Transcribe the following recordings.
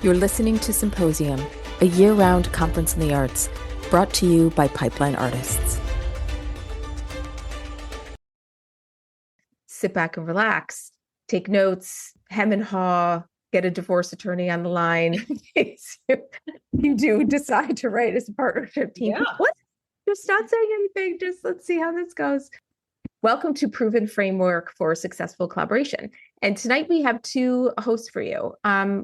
You're listening to Symposium, a year-round conference in the arts, brought to you by Pipeline Artists. Sit back and relax, take notes, hem and haw, get a divorce attorney on the line in case you do decide to write as a partnership team. Yeah. What? Just not saying anything. Just let's see how this goes. Welcome to Proven Framework for Successful Collaboration. And tonight we have two hosts for you.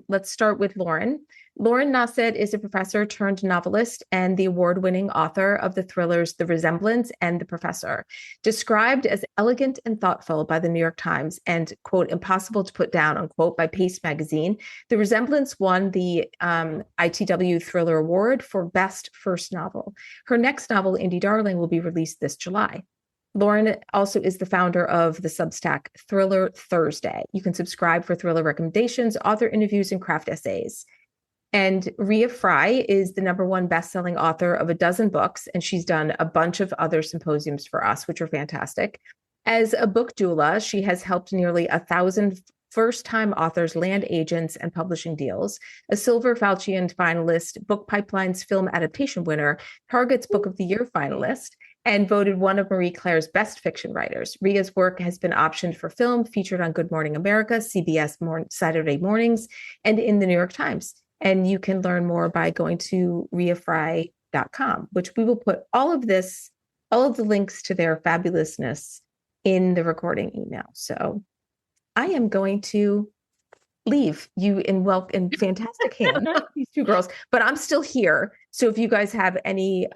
Let's start with Lauren. Lauren Nossett is a professor turned novelist and the award-winning author of the thrillers The Resemblance and The Professor. Described as elegant and thoughtful by the New York Times and, quote, impossible to put down, unquote, by Paste magazine, The Resemblance won the ITW Thriller Award for Best First Novel. Her next novel, Indie Darling, will be released this July. Lauren also is the founder of the Substack Thriller Thursday. You can subscribe for thriller recommendations, author interviews, and craft essays. And Rhea Frey is the #1 best-selling author of a dozen books, and she's done a bunch of other symposiums for us, which are fantastic. As a book doula, she has helped nearly 1,000 first-time authors land agents and publishing deals, a Silver Falchion finalist, Book Pipeline's film adaptation winner, Target's Book of the Year finalist, and voted one of Marie Claire's best fiction writers. Rhea's work has been optioned for film, featured on Good Morning America, CBS Saturday mornings, and in the New York Times. And you can learn more by going to rheafrey.com, which we will put all of the links to their fabulousness in the recording email. So I am going to leave you in fantastic hands, these two girls, but I'm still here. So if you guys have any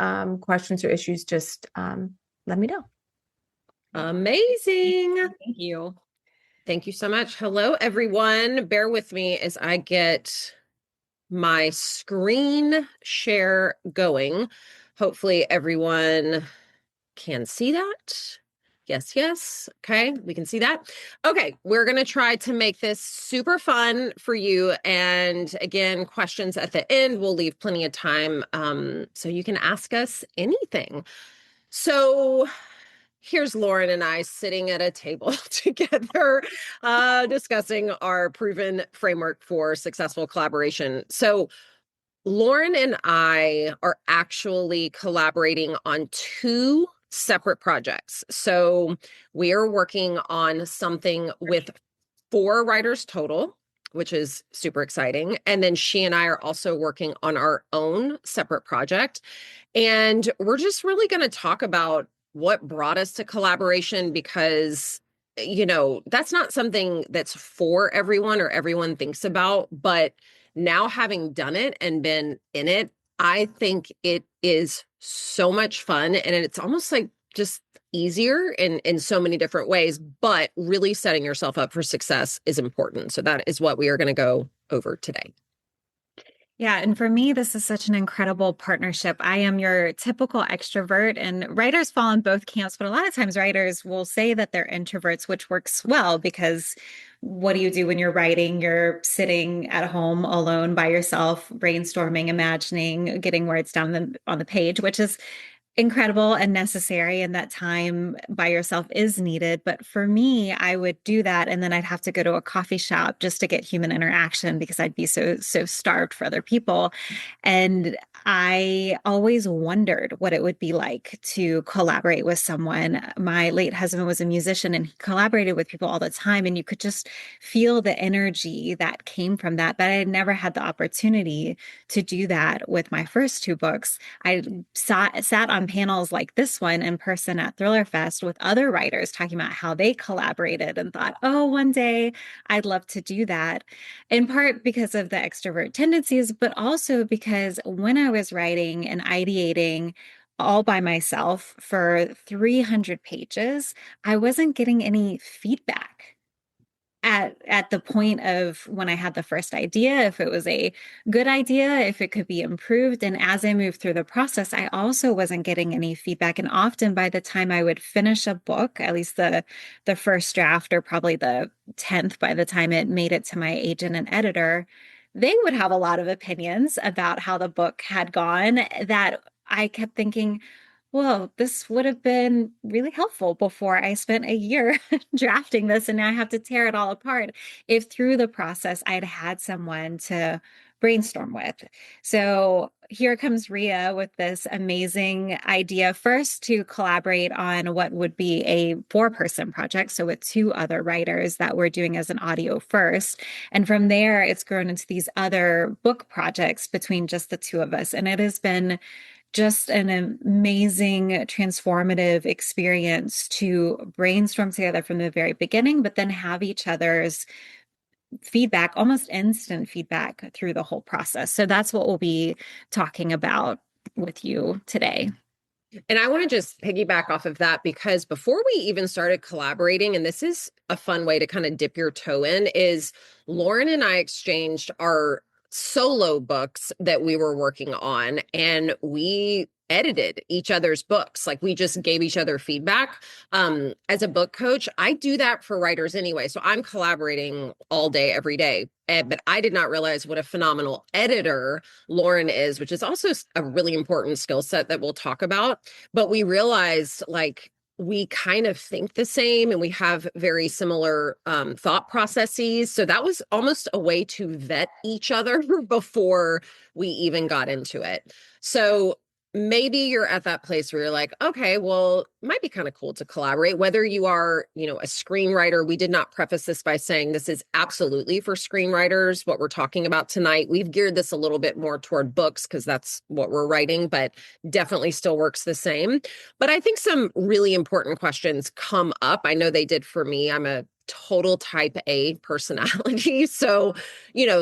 questions or issues, just let me know. Amazing. Thank you. Thank you so much. Hello, everyone. Bear with me as I get my screen share going. Hopefully everyone can see that. Yes. Okay, we can see that. Okay, we're going to try to make this super fun for you. And again, questions at the end. We'll leave plenty of time so you can ask us anything. So here's Lauren and I sitting at a table together discussing our proven framework for successful collaboration. So Lauren and I are actually collaborating on two separate projects. So we are working on something with 4 writers total, which is super exciting. And then she and I are also working on our own separate project. And we're just really going to talk about what brought us to collaboration, because, you know, that's not something that's for everyone or everyone thinks about. But now having done it and been in it, I think it is so much fun, and it's almost like just easier in so many different ways, but really setting yourself up for success is important. So that is what we are going to go over today. Yeah. And for me, this is such an incredible partnership. I am your typical extrovert, and writers fall in both camps, but a lot of times writers will say that they're introverts, which works well because what do you do when you're writing? You're sitting at home alone by yourself, brainstorming, imagining, getting words down on the page, which is incredible and necessary, and that time by yourself is needed. But for me, I would do that, and then I'd have to go to a coffee shop just to get human interaction because I'd be so starved for other people. And I always wondered what it would be like to collaborate with someone. My late husband was a musician, and he collaborated with people all the time, and you could just feel the energy that came from that. But I had never had the opportunity to do that with my first 2 books. I sat on panels like this one in person at Thriller Fest with other writers talking about how they collaborated, and thought, oh, one day I'd love to do that, in part because of the extrovert tendencies, but also because when I was writing and ideating all by myself for 300 pages, I wasn't getting any feedback at the point of when I had the first idea, if it was a good idea, if it could be improved. And as I moved through the process, I also wasn't getting any feedback. And often by the time I would finish a book, at least the first draft, or probably the 10th by the time it made it to my agent and editor, they would have a lot of opinions about how the book had gone, that I kept thinking, well, this would have been really helpful before I spent a year drafting this and now I have to tear it all apart. If through the process I'd had someone to brainstorm with. So here comes Ria with this amazing idea first to collaborate on what would be a 4-person project. So with 2 other writers that we're doing as an audio first. And from there, it's grown into these other book projects between just the 2 of us. And it has been just an amazing transformative experience to brainstorm together from the very beginning, but then have each other's feedback, almost instant feedback through the whole process. So that's what we'll be talking about with you today. And I want to just piggyback off of that because before we even started collaborating, and this is a fun way to kind of dip your toe in, is Lauren and I exchanged our solo books that we were working on, and we edited each other's books. Like we just gave each other feedback. As a book coach, I do that for writers anyway. So I'm collaborating all day, every day. But I did not realize what a phenomenal editor Lauren is, which is also a really important skill set that we'll talk about. But we realized like we kind of think the same and we have very similar thought processes. So that was almost a way to vet each other before we even got into it. So maybe you're at that place where you're like, okay, well, it might be kind of cool to collaborate, whether you are, a screenwriter. We did not preface this by saying this is absolutely for screenwriters. What we're talking about tonight, we've geared this a little bit more toward books because that's what we're writing, but definitely still works the same. But I think some really important questions come up. I know they did for me. I'm a total type A personality. So,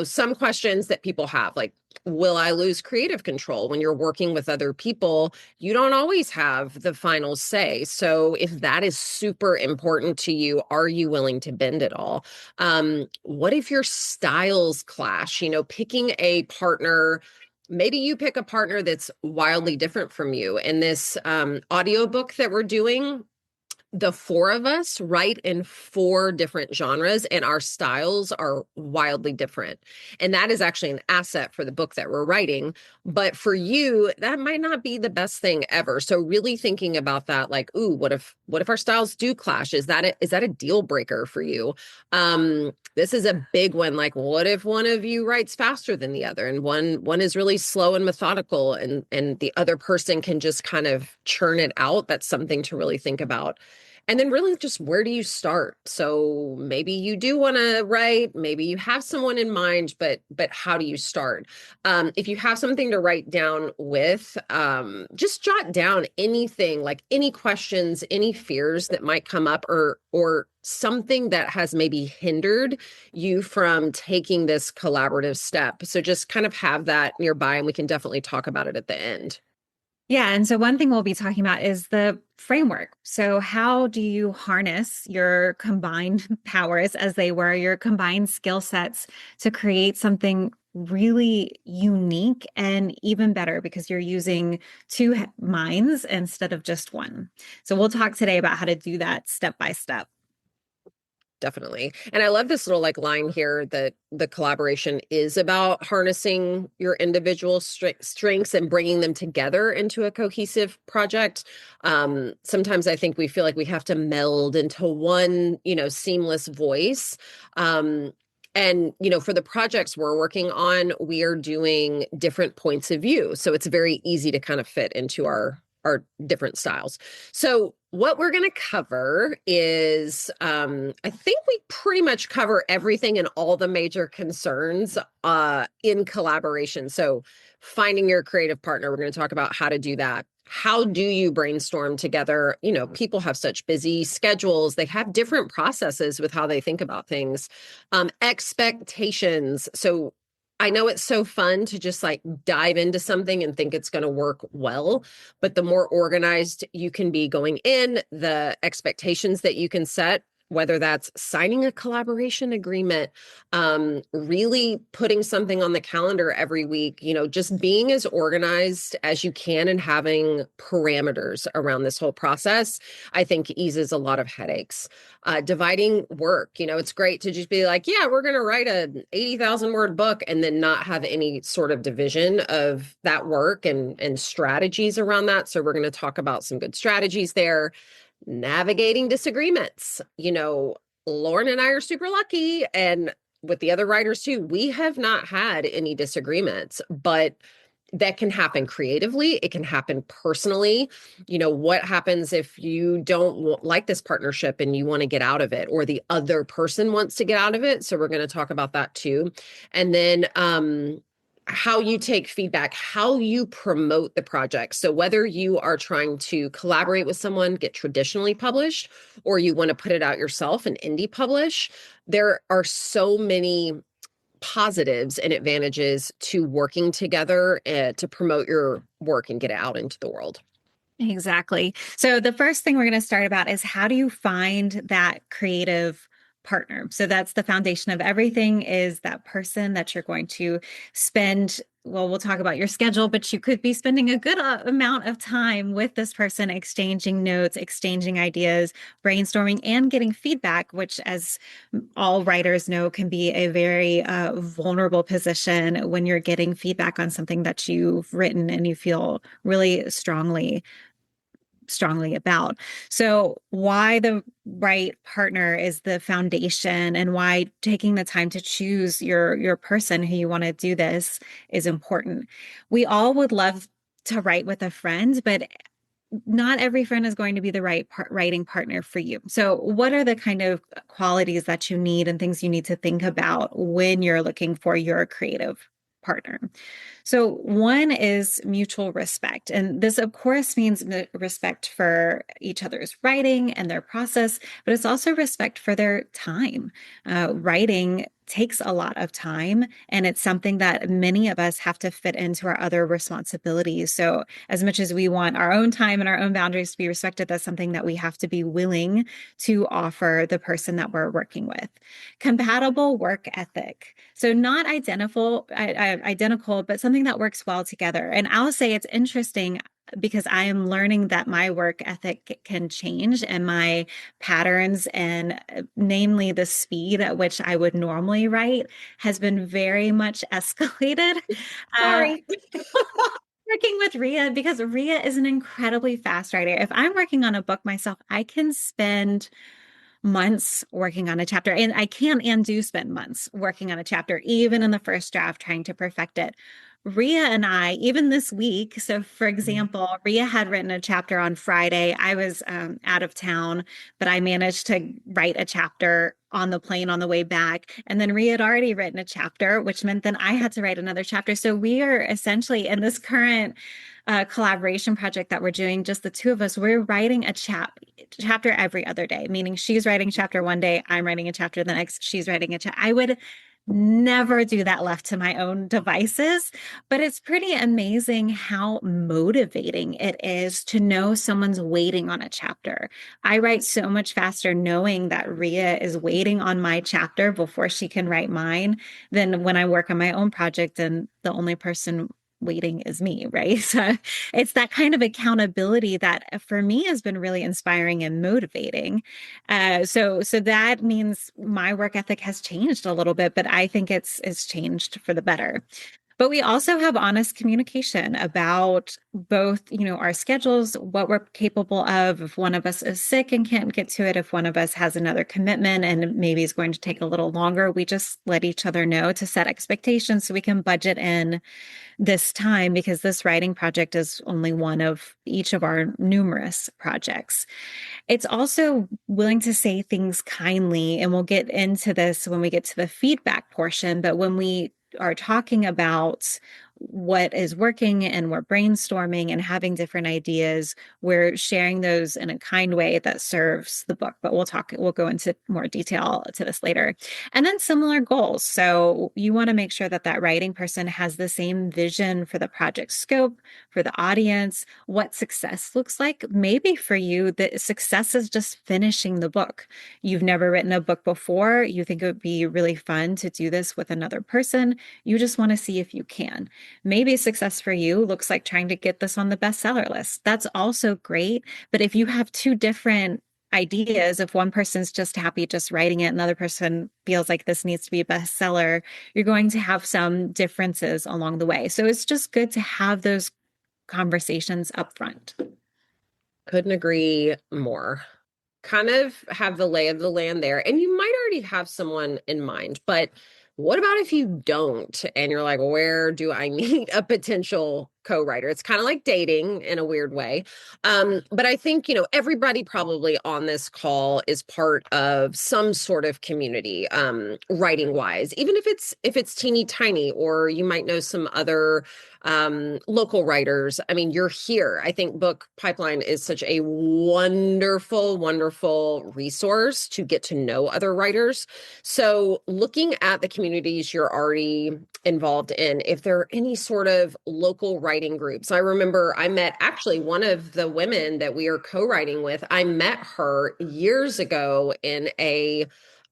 some questions that people have, like, will I lose creative control? When you're working with other people, you don't always have the final say. So if that is super important to you, are you willing to bend it all? What if your styles clash? Picking a partner, maybe you pick a partner that's wildly different from you. In this audiobook that we're doing, the 4 of us write in 4 different genres and our styles are wildly different. And that is actually an asset for the book that we're writing. But for you, that might not be the best thing ever. So really thinking about that, like, ooh, what if our styles do clash? Is that a deal breaker for you? This is a big one. Like, what if one of you writes faster than the other and one is really slow and methodical and the other person can just kind of churn it out? That's something to really think about. And then really just where do you start? So maybe you do want to write, maybe you have someone in mind, but how do you start? If you have something to write down with, just jot down anything, like any questions, any fears that might come up or something that has maybe hindered you from taking this collaborative step. So just kind of have that nearby and we can definitely talk about it at the end. Yeah. And so one thing we'll be talking about is the framework. So how do you harness your combined powers, as they were, your combined skill sets to create something really unique and even better because you're using 2 minds instead of just one. So we'll talk today about how to do that step by step. Definitely. And I love this little line here that the collaboration is about harnessing your individual strengths and bringing them together into a cohesive project. Sometimes I think we feel like we have to meld into one, seamless voice. And, for the projects we're working on, we are doing different points of view. So it's very easy to kind of fit into our different styles. So what we're going to cover is, I think we pretty much cover everything and all the major concerns in collaboration. So finding your creative partner, we're going to talk about how to do that. How do you brainstorm together? People have such busy schedules. They have different processes with how they think about things. Expectations. So I know it's so fun to just like dive into something and think it's going to work well, but the more organized you can be going in, the expectations that you can set whether that's signing a collaboration agreement, really putting something on the calendar every week, just being as organized as you can and having parameters around this whole process, I think eases a lot of headaches. Dividing work, it's great to just be like, yeah, we're going to write an 80,000 word book and then not have any sort of division of that work and strategies around that. So we're going to talk about some good strategies there. Navigating disagreements. Lauren and I are super lucky, and with the other writers too, we have not had any disagreements, but that can happen creatively. It can happen personally. What happens if you don't like this partnership and you want to get out of it, or the other person wants to get out of it? So we're going to talk about that too. And then, how you take feedback, how you promote the project. So whether you are trying to collaborate with someone, get traditionally published, or you want to put it out yourself and indie publish, there are so many positives and advantages to working together to promote your work and get it out into the world. Exactly. So the first thing we're going to start about is, how do you find that creative partner? So that's the foundation of everything, is that person that you're going to spend, well, we'll talk about your schedule, but you could be spending a good amount of time with this person, exchanging notes, exchanging ideas, brainstorming, and getting feedback, which, as all writers know, can be a very vulnerable position when you're getting feedback on something that you've written and you feel really strongly about. So why the right partner is the foundation, and why taking the time to choose your person who you want to do this is important. We all would love to write with a friend, but not every friend is going to be the right writing partner for you. So what are the kind of qualities that you need and things you need to think about when you're looking for your creative partner? So one is mutual respect. And this, of course, means respect for each other's writing and their process, but it's also respect for their time. Writing takes a lot of time, and it's something that many of us have to fit into our other responsibilities. So as much as we want our own time and our own boundaries to be respected, that's something that we have to be willing to offer the person that we're working with. Compatible work ethic. So not identical, but something that works well together. And I'll say it's interesting, because I am learning that my work ethic can change, and my patterns, and namely the speed at which I would normally write, has been very much escalated. Sorry. Working with Ria, because Ria is an incredibly fast writer. If I'm working on a book myself, I can spend months working on a chapter, and I can and do spend months working on a chapter, even in the first draft, trying to perfect it. Ria and I, even this week, so for example, Ria had written a chapter on Friday. I was out of town, but I managed to write a chapter on the plane on the way back. And then Ria had already written a chapter, which meant then I had to write another chapter. So we are essentially, in this current collaboration project that we're doing, just the two of us, we're writing a chapter every other day, meaning she's writing chapter one day, I'm writing a chapter the next, she's writing a chapter. I would never do that left to my own devices, but it's pretty amazing how motivating it is to know someone's waiting on a chapter. I write so much faster knowing that Ria is waiting on my chapter before she can write mine than when I work on my own project and the only person waiting is me, right? So it's that kind of accountability that for me has been really inspiring and motivating. So that means my work ethic has changed a little bit, but I think it's changed for the better. But we also have honest communication about both, our schedules, what we're capable of. If one of us is sick and can't get to it, if one of us has another commitment and maybe is going to take a little longer, we just let each other know to set expectations so we can budget in this time, because this writing project is only one of each of our numerous projects. It's also willing to say things kindly, and we'll get into this when we get to the feedback portion, but when we are talking about what is working, and we're brainstorming and having different ideas. We're sharing those in a kind way that serves the book, but we'll go into more detail to this later. And then similar goals. So you want to make sure that that writing person has the same vision for the project scope, for the audience, what success looks like. Maybe for you, the success is just finishing the book. You've never written a book before. You think it would be really fun to do this with another person. You just want to see if you can. Maybe success for you looks like trying to get this on the bestseller list. That's also great. But if you have two different ideas, if one person's just happy just writing it, another person feels like this needs to be a bestseller, you're going to have some differences along the way. So it's just good to have those conversations up front. Couldn't agree more. Kind of have the lay of the land there. And you might already have someone in mind, but what about if you don't? And you're like, where do I meet a potential co-writer? It's kind of like dating in a weird way. But I think, everybody probably on this call is part of some sort of community, writing wise, even if it's teeny tiny, or you might know some other local writers. I mean, you're here. I think Book Pipeline is such a wonderful, wonderful resource to get to know other writers. So looking at the communities you're already involved in, if there are any sort of local writing groups. I remember I met actually one of the women that we are co-writing with. I met her years ago in a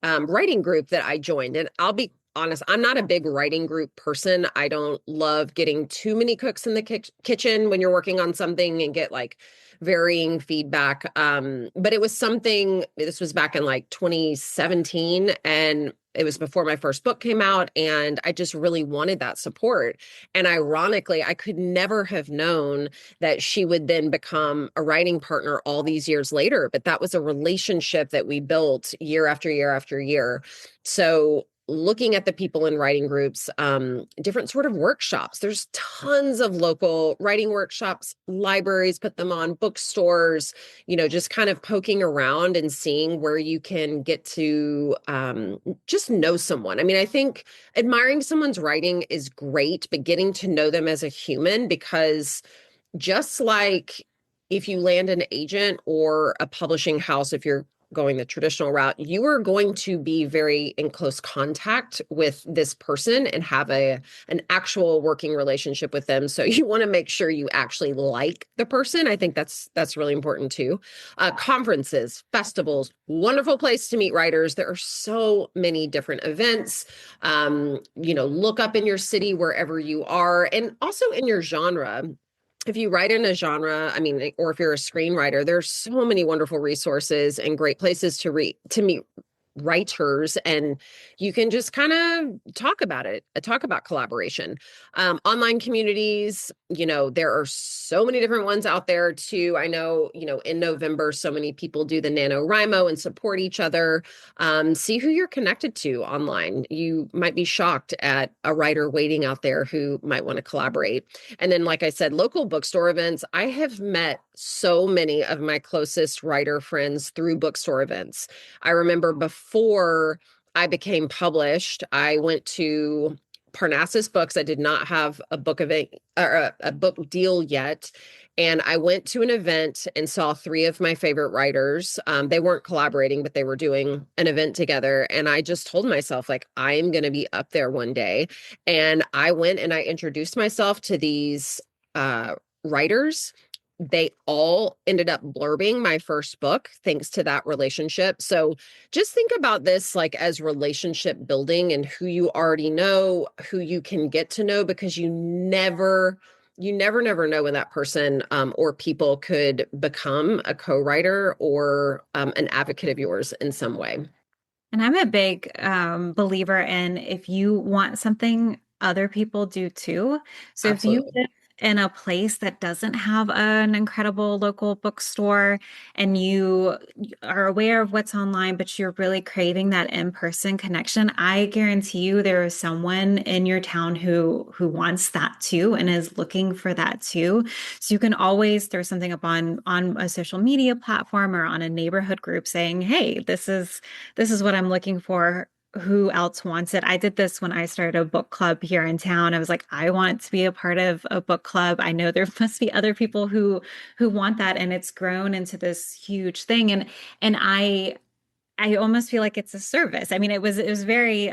writing group that I joined. And I'll be honest, I'm not a big writing group person. I don't love getting too many cooks in the kitchen when you're working on something and get like varying feedback. But it was something, this was back in like 2017, and it was before my first book came out, and I just really wanted that support. And ironically, I could never have known that she would then become a writing partner all these years later. But that was a relationship that we built year after year after year. So looking at the people in writing groups, different sort of workshops. There's tons of local writing workshops, libraries put them on, bookstores, just kind of poking around and seeing where you can get to just know someone. I mean, I think admiring someone's writing is great, but getting to know them as a human, because just like if you land an agent or a publishing house, if you're going the traditional route, you are going to be very in close contact with this person and have an actual working relationship with them. So you want to make sure you actually like the person. I think that's really important too. Conferences, festivals, wonderful place to meet writers. There are so many different events. Look up in your city wherever you are, and also in your genre. If you write in a genre, or if you're a screenwriter, there's so many wonderful resources and great places to meet writers, and you can just kind of talk about collaboration. Online communities, there are so many different ones out there too. I know, in November, so many people do the NaNoWriMo and support each other. See who you're connected to online. You might be shocked at a writer waiting out there who might want to collaborate. And then, like I said, local bookstore events. I have met so many of my closest writer friends through bookstore events. I remember before I became published, I went to Parnassus Books. I did not have a book deal yet. And I went to an event and saw three of my favorite writers. They weren't collaborating, but they were doing an event together. And I just told myself, like, I am going to be up there one day. And I went and I introduced myself to these writers. They all ended up blurbing my first book thanks to that relationship. So just think about this like as relationship building, and who you already know, who you can get to know, because you never know when that person or people could become a co-writer or an advocate of yours in some way. And I'm a big believer in, if you want something, other people do too. So Absolutely. If you live in a place that doesn't have an incredible local bookstore, and you are aware of what's online, but you're really craving that in-person connection, I guarantee you there is someone in your town who wants that too and is looking for that too. So you can always throw something up on a social media platform or on a neighborhood group saying, hey, this is what I'm looking for. who else wants it. I did this when I started a book club here in town. I was like, I want to be a part of a book club. I know there must be other people who want that, and it's grown into this huge thing. And I almost feel like it's a service. I mean, it was very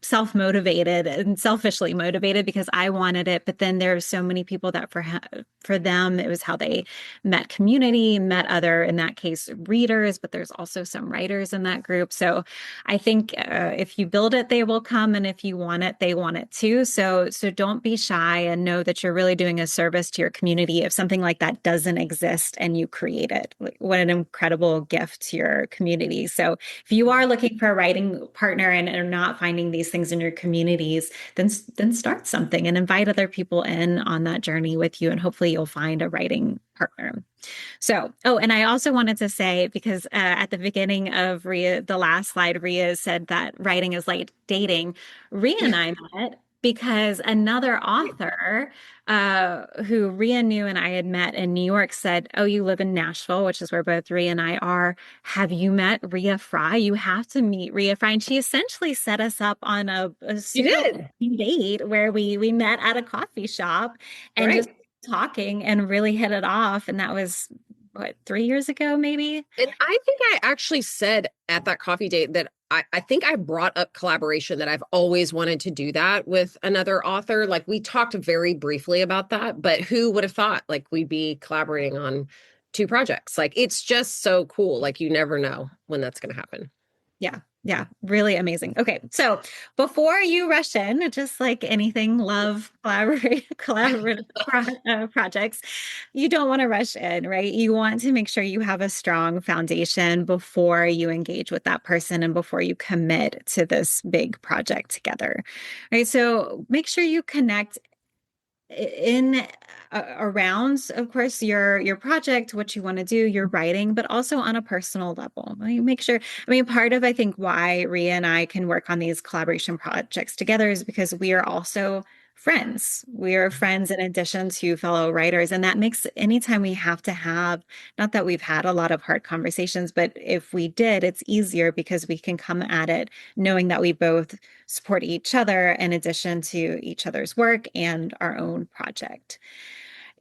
self-motivated and selfishly motivated because I wanted it, but then there are so many people that for them it was how they met community, met other, in that case, readers, but there's also some writers in that group. So I think if you build it, they will come, and if you want it, they want it too. So don't be shy, and know that you're really doing a service to your community if something like that doesn't exist and you create it. Like, what an incredible gift to your community. So if you are looking for a writing partner and are not finding these things in your communities, then start something and invite other people in on that journey with you, and hopefully you'll find a writing partner. So, oh, and I also wanted to say, because at the beginning of the last slide, Ria said that writing is like dating. Ria and I met because another author who Ria knew and I had met in New York said, "Oh, you live in Nashville," which is where both Ria and I are. "Have you met Ria Frey? You have to meet Ria Frey." And she essentially set us up on a You super did. date where we met at a coffee shop and just Right. talking and really hit it off. And that was what, 3 years ago, maybe? And I think I actually said at that coffee date that I think I brought up collaboration, that I've always wanted to do that with another author. Like, we talked very briefly about that, but who would have thought like we'd be collaborating on two projects? Like, it's just so cool. Like, you never know when that's going to happen. Yeah. Yeah. Really amazing. Okay. So before you rush in, just like anything, love, collaborative projects, you don't want to rush in, right? You want to make sure you have a strong foundation before you engage with that person and before you commit to this big project together, right? So make sure you connect in around, of course, your project, what you want to do, your writing, but also on a personal level. Right? Make sure, I mean, part of I think why Ria and I can work on these collaboration projects together is because we are also friends. We are friends in addition to fellow writers. And that makes anytime we have to have, not that we've had a lot of hard conversations, but if we did, it's easier because we can come at it knowing that we both support each other in addition to each other's work and our own project.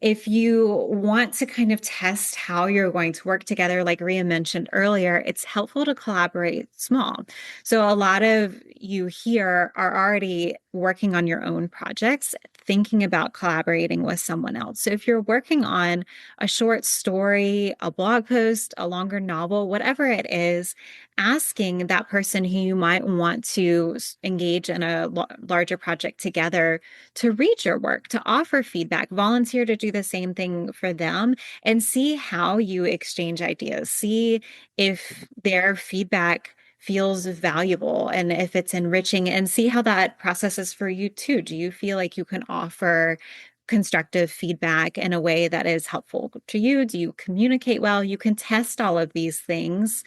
If you want to kind of test how you're going to work together, like Ria mentioned earlier, it's helpful to collaborate small. So a lot of you here are already working on your own projects, thinking about collaborating with someone else. So if you're working on a short story, a blog post, a longer novel, whatever it is, asking that person who you might want to engage in a larger project together to read your work, to offer feedback, volunteer to do the same thing for them, and see how you exchange ideas. See if their feedback feels valuable and if it's enriching, and see how that process is for you too. Do you feel like you can offer constructive feedback in a way that is helpful to you? Do you communicate well? You can test all of these things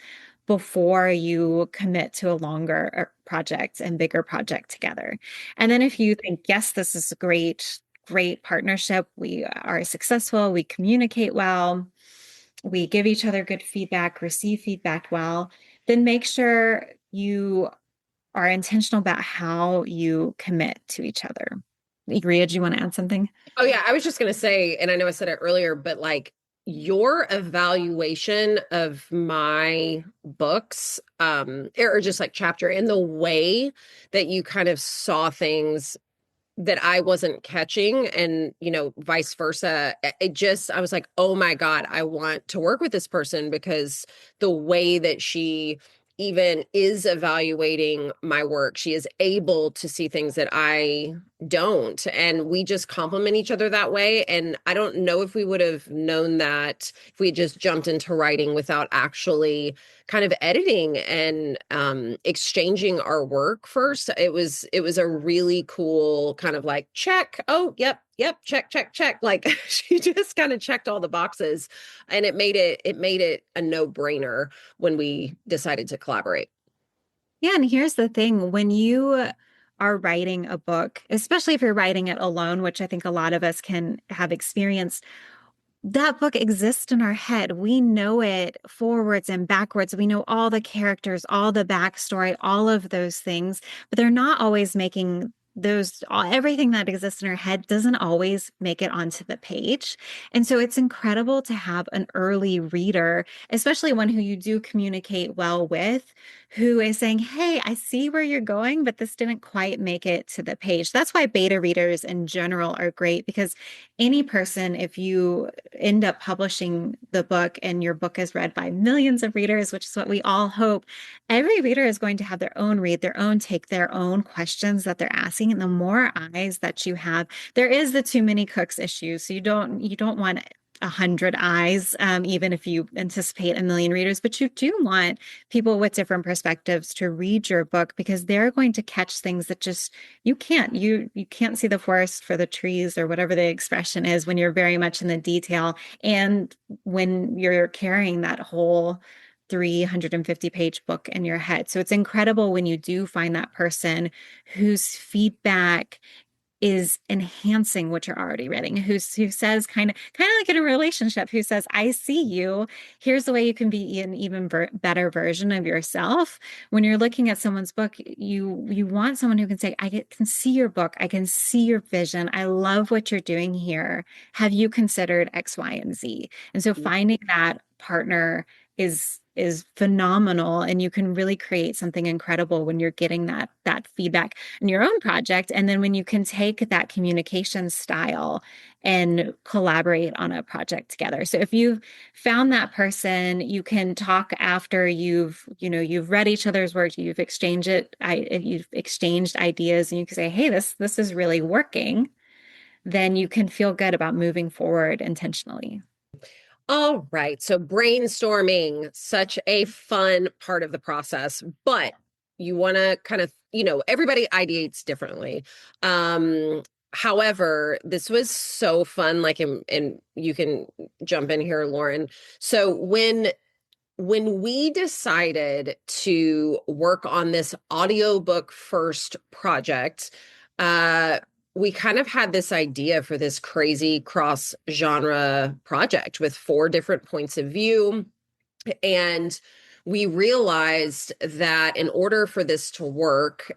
before you commit to a longer project and bigger project together. And then if you think, yes, this is a great partnership, we are successful, we communicate well, we give each other good feedback, receive feedback well, then make sure you are intentional about how you commit to each other. Igria, do you want to add something? Oh, yeah. I was just going to say, and I know I said it earlier, but like, your evaluation of my books, or just like chapter, and the way that you kind of saw things that I wasn't catching, and vice versa, I was like, oh my God, I want to work with this person, because the way that she even is evaluating my work, she is able to see things that I don't, and we just complement each other that way. And I don't know if we would have known that if we had just jumped into writing without actually kind of editing and exchanging our work first. It was a really cool kind of like, check, oh yep, check, like she just kind of checked all the boxes, and it made it a no-brainer when we decided to collaborate. Yeah, and here's the thing, when you are writing a book, especially if you're writing it alone, which I think a lot of us can have experienced, that book exists in our head. We know it forwards and backwards. We know all the characters, all the backstory, all of those things, but they're not always making everything that exists in our head doesn't always make it onto the page. And so it's incredible to have an early reader, especially one who you do communicate well with, who is saying, hey, I see where you're going, but this didn't quite make it to the page. That's why beta readers in general are great, because any person, if you end up publishing the book and your book is read by millions of readers, which is what we all hope, every reader is going to have their own read, their own take, their own questions that they're asking. And the more eyes that you have, there is the too many cooks issue. So you don't want 100 eyes, even if you anticipate 1 million readers, but you do want people with different perspectives to read your book, because they're going to catch things that just you can't see the forest for the trees, or whatever the expression is, when you're very much in the detail, and when you're carrying that whole 350-page book in your head. So it's incredible when you do find that person whose feedback is enhancing what you're already reading, who says kind of like in a relationship, who says, I see you. Here's the way you can be an even better version of yourself. When you're looking at someone's book, you want someone who can say, can see your book. I can see your vision. I love what you're doing here. Have you considered X, Y, and Z? And so finding that partner is phenomenal, and you can really create something incredible when you're getting that feedback in your own project. And then when you can take that communication style and collaborate on a project together. So if you've found that person, you can talk after you've read each other's work, you've exchanged ideas, and you can say, hey, this is really working. Then you can feel good about moving forward intentionally. All right. So brainstorming, such a fun part of the process, but you want to kind of, everybody ideates differently. However, this was so fun, and you can jump in here, Lauren. So when we decided to work on this audiobook first project, we kind of had this idea for this crazy cross-genre project with 4 different points of view. And we realized that in order for this to work,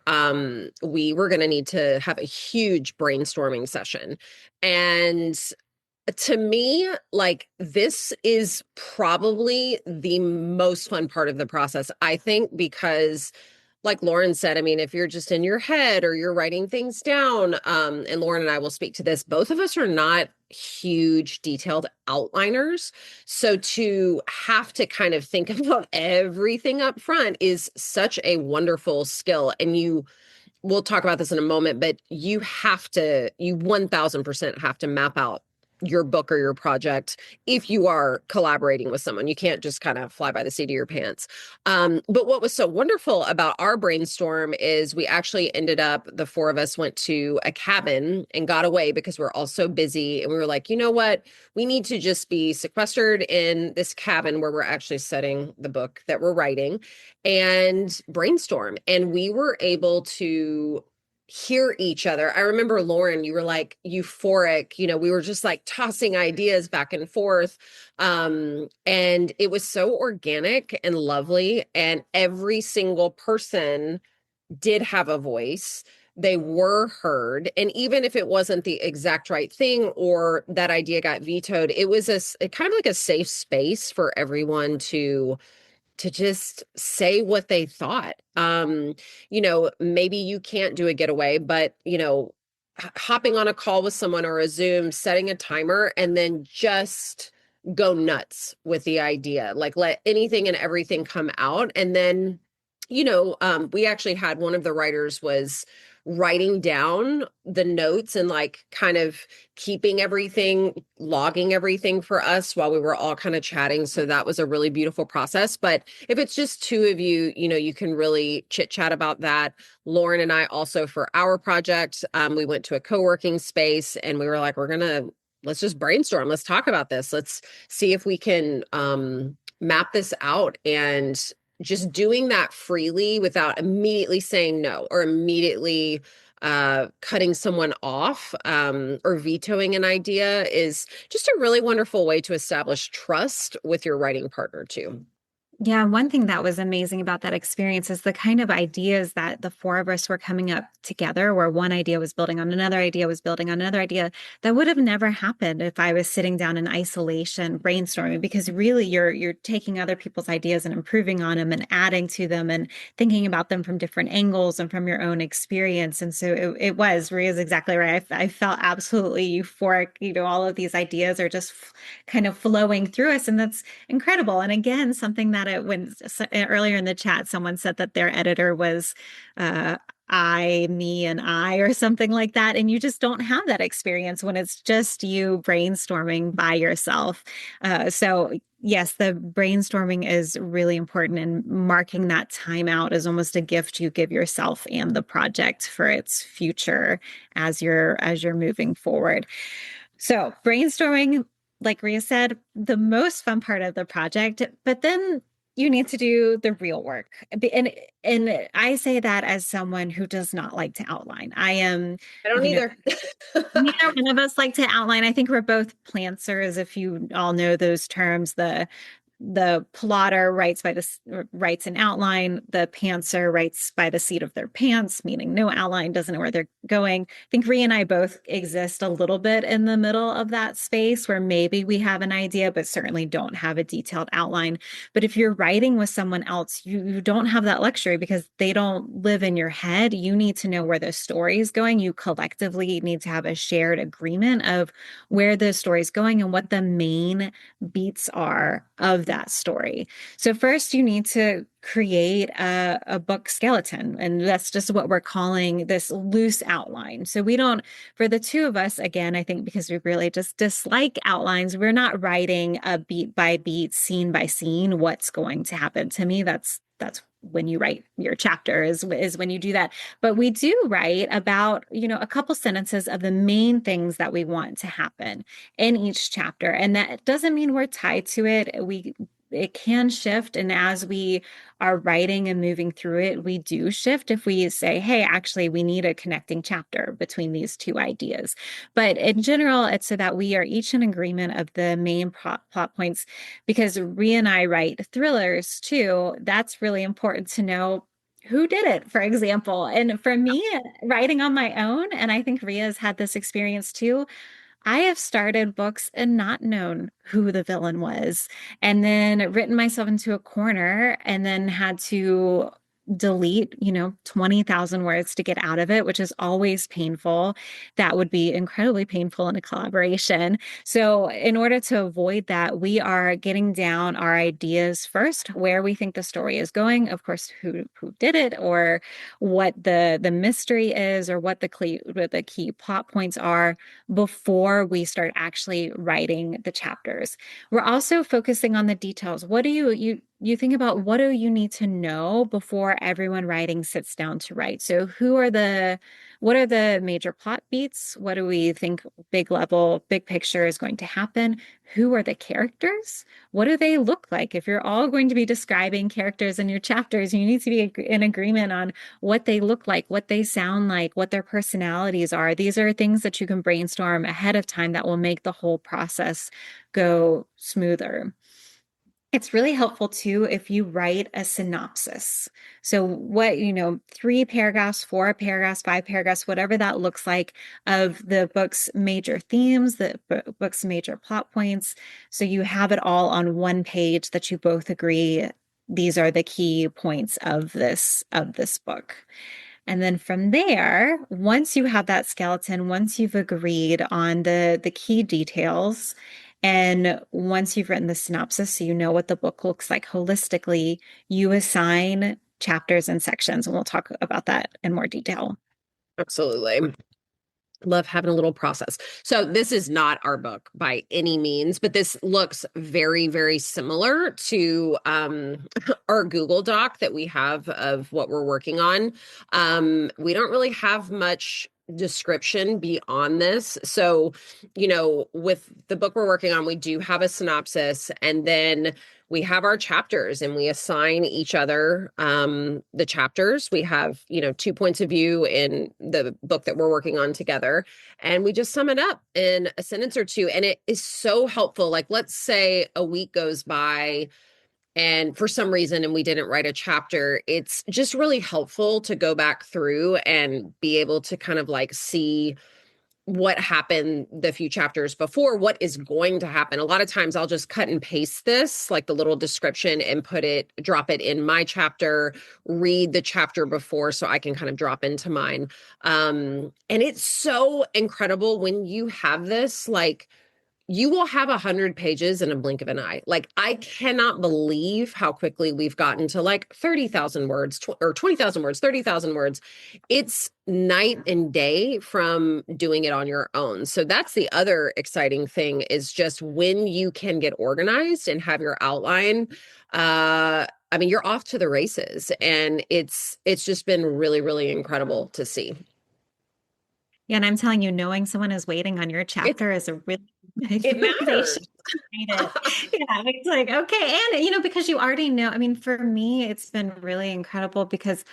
we were going to need to have a huge brainstorming session. And to me, this is probably the most fun part of the process, I think, because like Lauren said, I mean, if you're just in your head or you're writing things down, and Lauren and I will speak to this, both of us are not huge detailed outliners. So to have to kind of think about everything up front is such a wonderful skill. And we'll talk about this in a moment, but you 1000% have to map out your book or your project if you are collaborating with someone. You can't just kind of fly by the seat of your pants. But what was so wonderful about our brainstorm is we actually ended up, the 4 of us went to a cabin and got away because we're all so busy. And we were like, you know what? We need to just be sequestered in this cabin where we're actually setting the book that we're writing and brainstorm. And we were able to hear each other. I remember, Lauren, you were like euphoric, we were just like tossing ideas back and forth. And it was so organic and lovely. And every single person did have a voice. They were heard. And even if it wasn't the exact right thing or that idea got vetoed, it was kind of like a safe space for everyone to just say what they thought. Maybe you can't do a getaway, but, hopping on a call with someone or a Zoom, setting a timer, and then just go nuts with the idea, like let anything and everything come out. And then, we actually had one of the writers was writing down the notes and kind of keeping everything, logging everything for us while we were all kind of chatting. So that was a really beautiful process. But if it's just 2 of you, you can really chit chat about that. Lauren and I also, for our project, we went to a co-working space and we were like, let's just brainstorm. Let's talk about this. Let's see if we can map this out. And just doing that freely without immediately saying no or immediately cutting someone off or vetoing an idea is just a really wonderful way to establish trust with your writing partner too. Yeah, one thing that was amazing about that experience is the kind of ideas that the four of us were coming up together, where one idea was building on another idea, was building on another idea that would have never happened if I was sitting down in isolation brainstorming, because really you're taking other people's ideas and improving on them and adding to them and thinking about them from different angles and from your own experience. And so it was, Ria's exactly right. I felt absolutely euphoric. All of these ideas are just kind of flowing through us, and that's incredible. And again, something that when earlier in the chat, someone said that their editor was I, me, and I, or something like that. And you just don't have that experience when it's just you brainstorming by yourself. So yes, the brainstorming is really important, and marking that time out is almost a gift you give yourself and the project for its future as you're moving forward. So brainstorming, like Ria said, the most fun part of the project, but then you need to do the real work. And I say that as someone who does not like to outline. I don't either. Neither one of us like to outline. I think we're both plantsers, if you all know those terms. The plotter writes an outline. The pantser writes by the seat of their pants, meaning no outline, doesn't know where they're going. I think Rhea and I both exist a little bit in the middle of that space, where maybe we have an idea, but certainly don't have a detailed outline. But if you're writing with someone else, you don't have that luxury, because they don't live in your head. You need to know where the story is going. You collectively need to have a shared agreement of where the story is going and what the main beats are of that story. So first you need to create a book skeleton, and that's just what we're calling this loose outline. So we don't, for the two of us, again, I think because we really just dislike outlines, we're not writing a beat by beat, scene by scene, what's going to happen. To me, that's when you write your chapter is when you do that. But we do write about, a couple sentences of the main things that we want to happen in each chapter. And that doesn't mean we're tied to it. It can shift. And as we are writing and moving through it, we do shift if we say, hey, actually, we need a connecting chapter between these two ideas. But in general, it's so that we are each in agreement of the main plot points, because Rhea and I write thrillers too. That's really important to know who did it, for example. And for me, writing on my own, and I think Rhea's had this experience too, I have started books and not known who the villain was, and then written myself into a corner, and then had to delete, 20,000 words to get out of it, which is always painful. That would be incredibly painful in a collaboration. So in order to avoid that, we are getting down our ideas first, where we think the story is going, of course, who did it, or what the mystery is, or what the key plot points are, before we start actually writing the chapters. We're also focusing on the details. What do you think about, what do you need to know before everyone writing sits down to write? So what are the major plot beats? What do we think big picture is going to happen? Who are the characters? What do they look like? If you're all going to be describing characters in your chapters, you need to be in agreement on what they look like, what they sound like, what their personalities are. These are things that you can brainstorm ahead of time that will make the whole process go smoother. It's really helpful too if you write a synopsis. So what, 3 paragraphs, 4 paragraphs, 5 paragraphs, whatever that looks like, of the book's major themes, the book's major plot points. So you have it all on one page that you both agree these are the key points of this book. And then from there, once you have that skeleton, once you've agreed on the key details, and once you've written the synopsis, so you know what the book looks like holistically, you assign chapters and sections, and we'll talk about that in more detail. Absolutely. Love having a little process. So this is not our book by any means, but this looks very, very similar to our Google Doc that we have of what we're working on. We don't really have much description beyond this. So, with the book we're working on, we do have a synopsis, and then we have our chapters, and we assign each other the chapters. We have, 2 points of view in the book that we're working on together, and we just sum it up in a sentence or two. And it is so helpful. Like, let's say a week goes by and for some reason, and we didn't write a chapter, it's just really helpful to go back through and be able to kind of like see what happened the few chapters before, what is going to happen. A lot of times I'll just cut and paste this, like the little description, and drop it in my chapter, read the chapter before so I can kind of drop into mine. And it's so incredible when you have this, like, you will have 100 pages in a blink of an eye. Like, I cannot believe how quickly we've gotten to like 30,000 words or 20,000 words, 30,000 words. It's night and day from doing it on your own. So that's the other exciting thing, is just when you can get organized and have your outline, you're off to the races, and it's just been really, really incredible to see. Yeah, and I'm telling you, knowing someone is waiting on your chapter is a really big motivation to read it. Yeah, it's like, okay. And, because you already know, for me, it's been really incredible because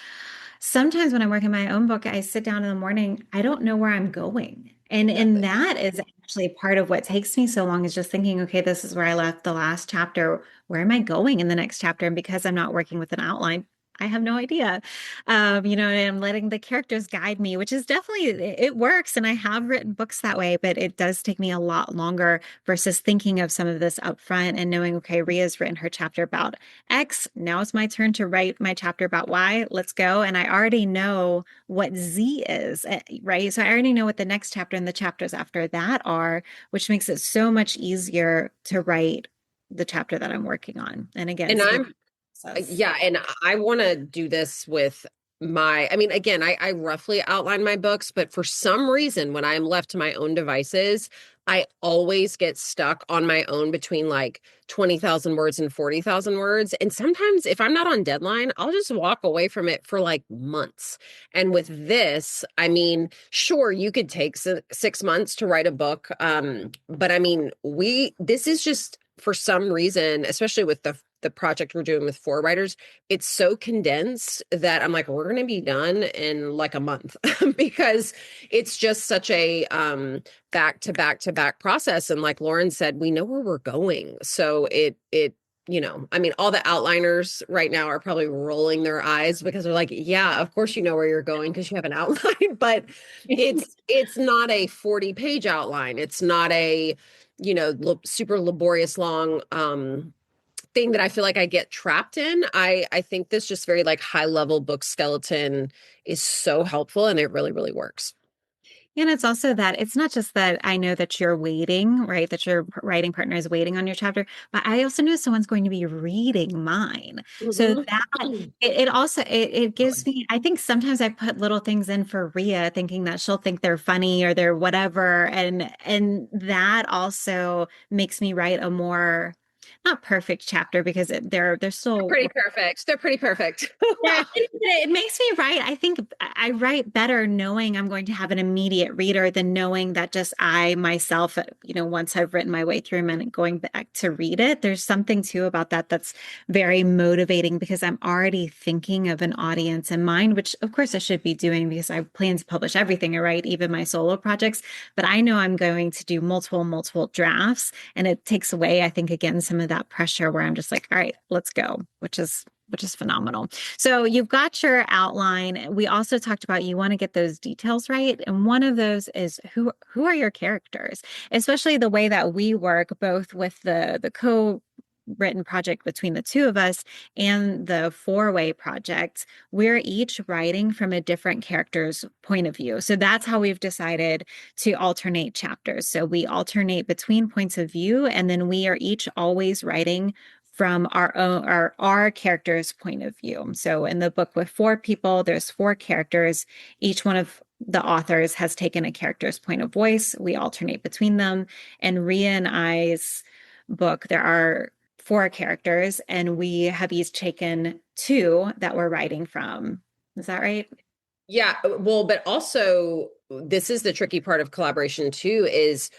sometimes when I'm working my own book, I sit down in the morning, I don't know where I'm going. And that is actually part of what takes me so long, is just thinking, okay, this is where I left the last chapter. Where am I going in the next chapter? And because I'm not working with an outline, I have no idea. And I'm letting the characters guide me, which is definitely, it works. And I have written books that way, but it does take me a lot longer versus thinking of some of this up front and knowing, okay, Ria's written her chapter about X. Now it's my turn to write my chapter about Y. Let's go. And I already know what Z is, right? So I already know what the next chapter and the chapters after that are, which makes it so much easier to write the chapter that I'm working on. And again, and I want to do this with again, I roughly outline my books, but for some reason, when I'm left to my own devices, I always get stuck on my own between like 20,000 words and 40,000 words. And sometimes if I'm not on deadline, I'll just walk away from it for like months. And with this, sure, you could take 6 months to write a book. But this is just, for some reason, especially with the project we're doing with 4 writers, it's so condensed that I'm like, we're going to be done in like a month because it's just such a back to back to back process. And like Lauren said, we know where we're going. So all the outliners right now are probably rolling their eyes because they're like, yeah, of course you know where you're going because you have an outline, but it's not a 40-page outline. It's not a super laborious long thing that I feel like I get trapped in. I think this just very like high level book skeleton is so helpful, and it really, really works. And it's also that it's not just that I know that you're waiting, right? That your writing partner is waiting on your chapter, but I also know someone's going to be reading mine. Mm-hmm. So that it also gives me, I think sometimes I put little things in for Ria thinking that she'll think they're funny or they're whatever. And that also makes me write a more, not perfect chapter, because they're still pretty perfect. They're pretty perfect. Yeah, it makes me write. I think I write better knowing I'm going to have an immediate reader than knowing that just I myself, once I've written my way through them and going back to read it. There's something too about that that's very motivating because I'm already thinking of an audience in mind, which of course I should be doing because I plan to publish everything I write, even my solo projects. But I know I'm going to do multiple drafts, and it takes away, I think, again, some of that pressure where I'm just like, all right, let's go, which is phenomenal. So you've got your outline. We also talked about you want to get those details right. And one of those is who are your characters, especially the way that we work, both with the co-written project between the two of us and the 4-way project. We're each writing from a different character's point of view. So that's how we've decided to alternate chapters. So we alternate between points of view, and then we are each always writing from our character's point of view. So in the book with 4 people, there's 4 characters. Each one of the authors has taken a character's point of voice. We alternate between them. And Ria and I's book, there are 4 characters, and we have each taken 2 that we're writing from. Is that right? Yeah. Well, but also this is the tricky part of collaboration too, is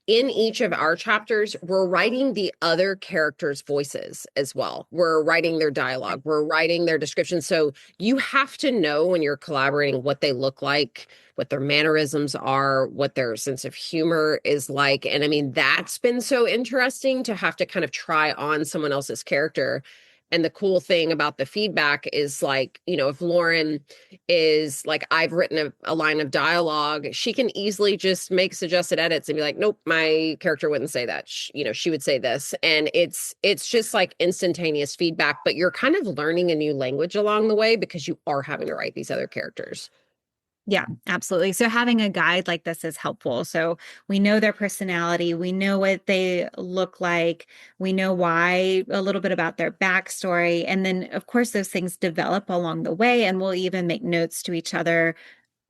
in each of our chapters, we're writing the other characters' voices as well. We're writing their dialogue, we're writing their description. So you have to know when you're collaborating what they look like, what their mannerisms are, what their sense of humor is like. And I mean, that's been so interesting to have to kind of try on someone else's character. And the cool thing about the feedback is like, if Lauren is like, I've written a line of dialogue, she can easily just make suggested edits and be like, nope, my character wouldn't say that. She would say this. And it's just like instantaneous feedback, but you're kind of learning a new language along the way because you are having to write these other characters. Yeah, absolutely. So having a guide like this is helpful. So we know their personality, we know what they look like, we know why, a little bit about their backstory. And then, of course, those things develop along the way, and we'll even make notes to each other.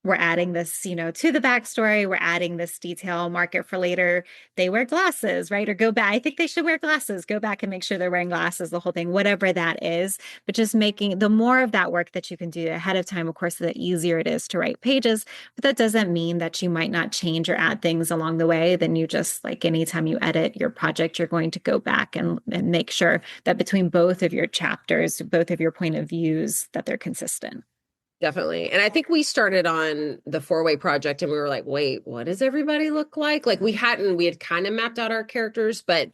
We're adding this, to the backstory. We're adding this detail, mark it for later. They wear glasses, right? Or go back. I think they should wear glasses. Go back and make sure they're wearing glasses, the whole thing, whatever that is. But just making the more of that work that you can do ahead of time, of course, the easier it is to write pages. But that doesn't mean that you might not change or add things along the way. Then you just, like anytime you edit your project, you're going to go back and make sure that between both of your chapters, both of your point of views, that they're consistent. Definitely. And I think we started on the 4-way project and we were like, wait, what does everybody look like? Like we had kind of mapped out our characters, but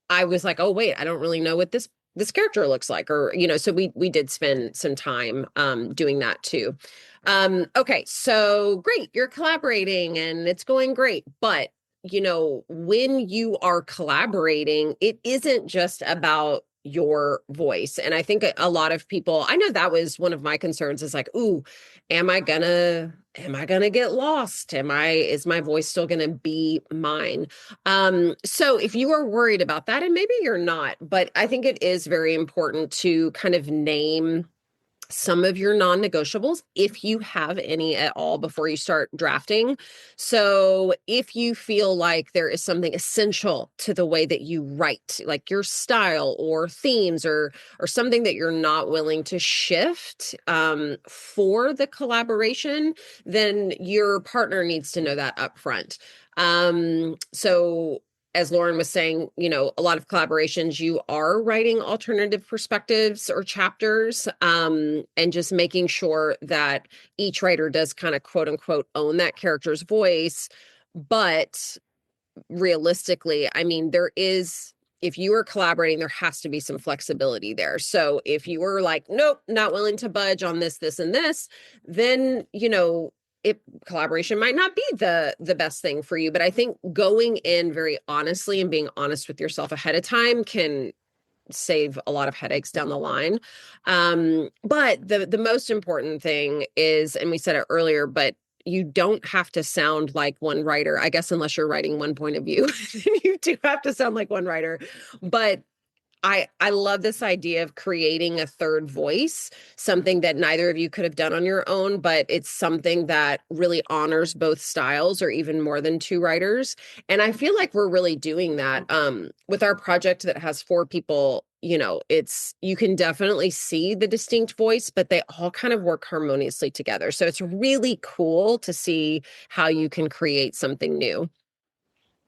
I was like, oh, wait, I don't really know what this character looks like. Or, so we did spend some time doing that too. Okay, so great. You're collaborating and it's going great. But, when you are collaborating, it isn't just about your voice. And I think a lot of people, I know that was one of my concerns, is like, ooh, am I gonna get lost? Is my voice still gonna be mine? So if you are worried about that, and maybe you're not, but I think it is very important to kind of name some of your non-negotiables, if you have any at all, before you start drafting. So if you feel like there is something essential to the way that you write, like your style or themes or something that you're not willing to shift for the collaboration, then your partner needs to know that up front. So as Lauren was saying, a lot of collaborations, you are writing alternative perspectives or chapters, and just making sure that each writer does kind of quote unquote own that character's voice. But realistically, I mean, if you are collaborating, there has to be some flexibility there. So if you were like, nope, not willing to budge on this, and this, then, collaboration might not be the best thing for you. But I think going in very honestly and being honest with yourself ahead of time can save a lot of headaches down the line. But the most important thing is, and we said it earlier, but you don't have to sound like one writer, I guess, unless you're writing one point of view. You do have to sound like one writer. But I love this idea of creating a third voice, something that neither of you could have done on your own, but it's something that really honors both styles, or even more than two writers. And I feel like we're really doing that with our project that has 4 people. You can definitely see the distinct voice, but they all kind of work harmoniously together. So it's really cool to see how you can create something new.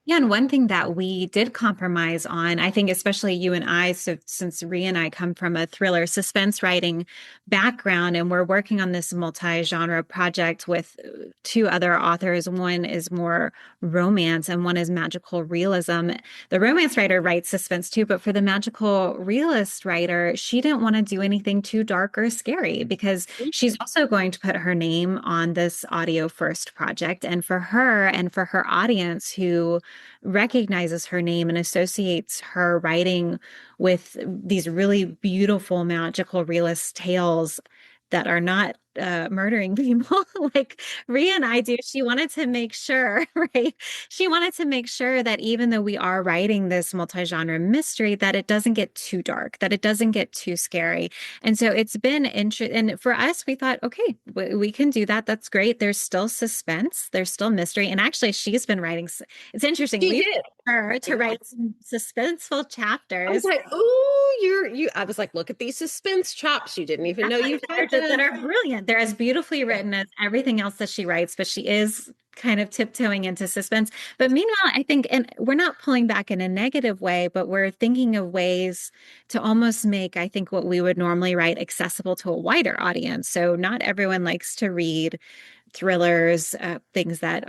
Yeah, and one thing that we did compromise on, I think especially you and I, so since Rhea and I come from a thriller suspense writing background, and we're working on this multi-genre project with 2 other authors. One is more romance and one is magical realism. The romance writer writes suspense too, but for the magical realist writer, she didn't want to do anything too dark or scary, because she's also going to put her name on this audio first project. And for her audience who recognizes her name and associates her writing with these really beautiful, magical, realist tales that are not murdering people like Rhea and I do. She wanted to make sure, right? She wanted to make sure that even though we are writing this multi-genre mystery, that it doesn't get too dark, that it doesn't get too scary. And so it's been interesting. And for us, we thought, okay, we can do that. That's great. There's still suspense. There's still mystery. And actually, she's been writing. It's interesting. She We did. her to write some suspenseful chapters. I was like, ooh, I was like, look at these suspense chops. You didn't even know you had that them. are brilliant. They're as beautifully written as everything else that she writes, but she is kind of tiptoeing into suspense. But meanwhile, I think, and we're not pulling back in a negative way, but we're thinking of ways to almost make, I think, what we would normally write accessible to a wider audience. So not everyone likes to read thrillers, things that,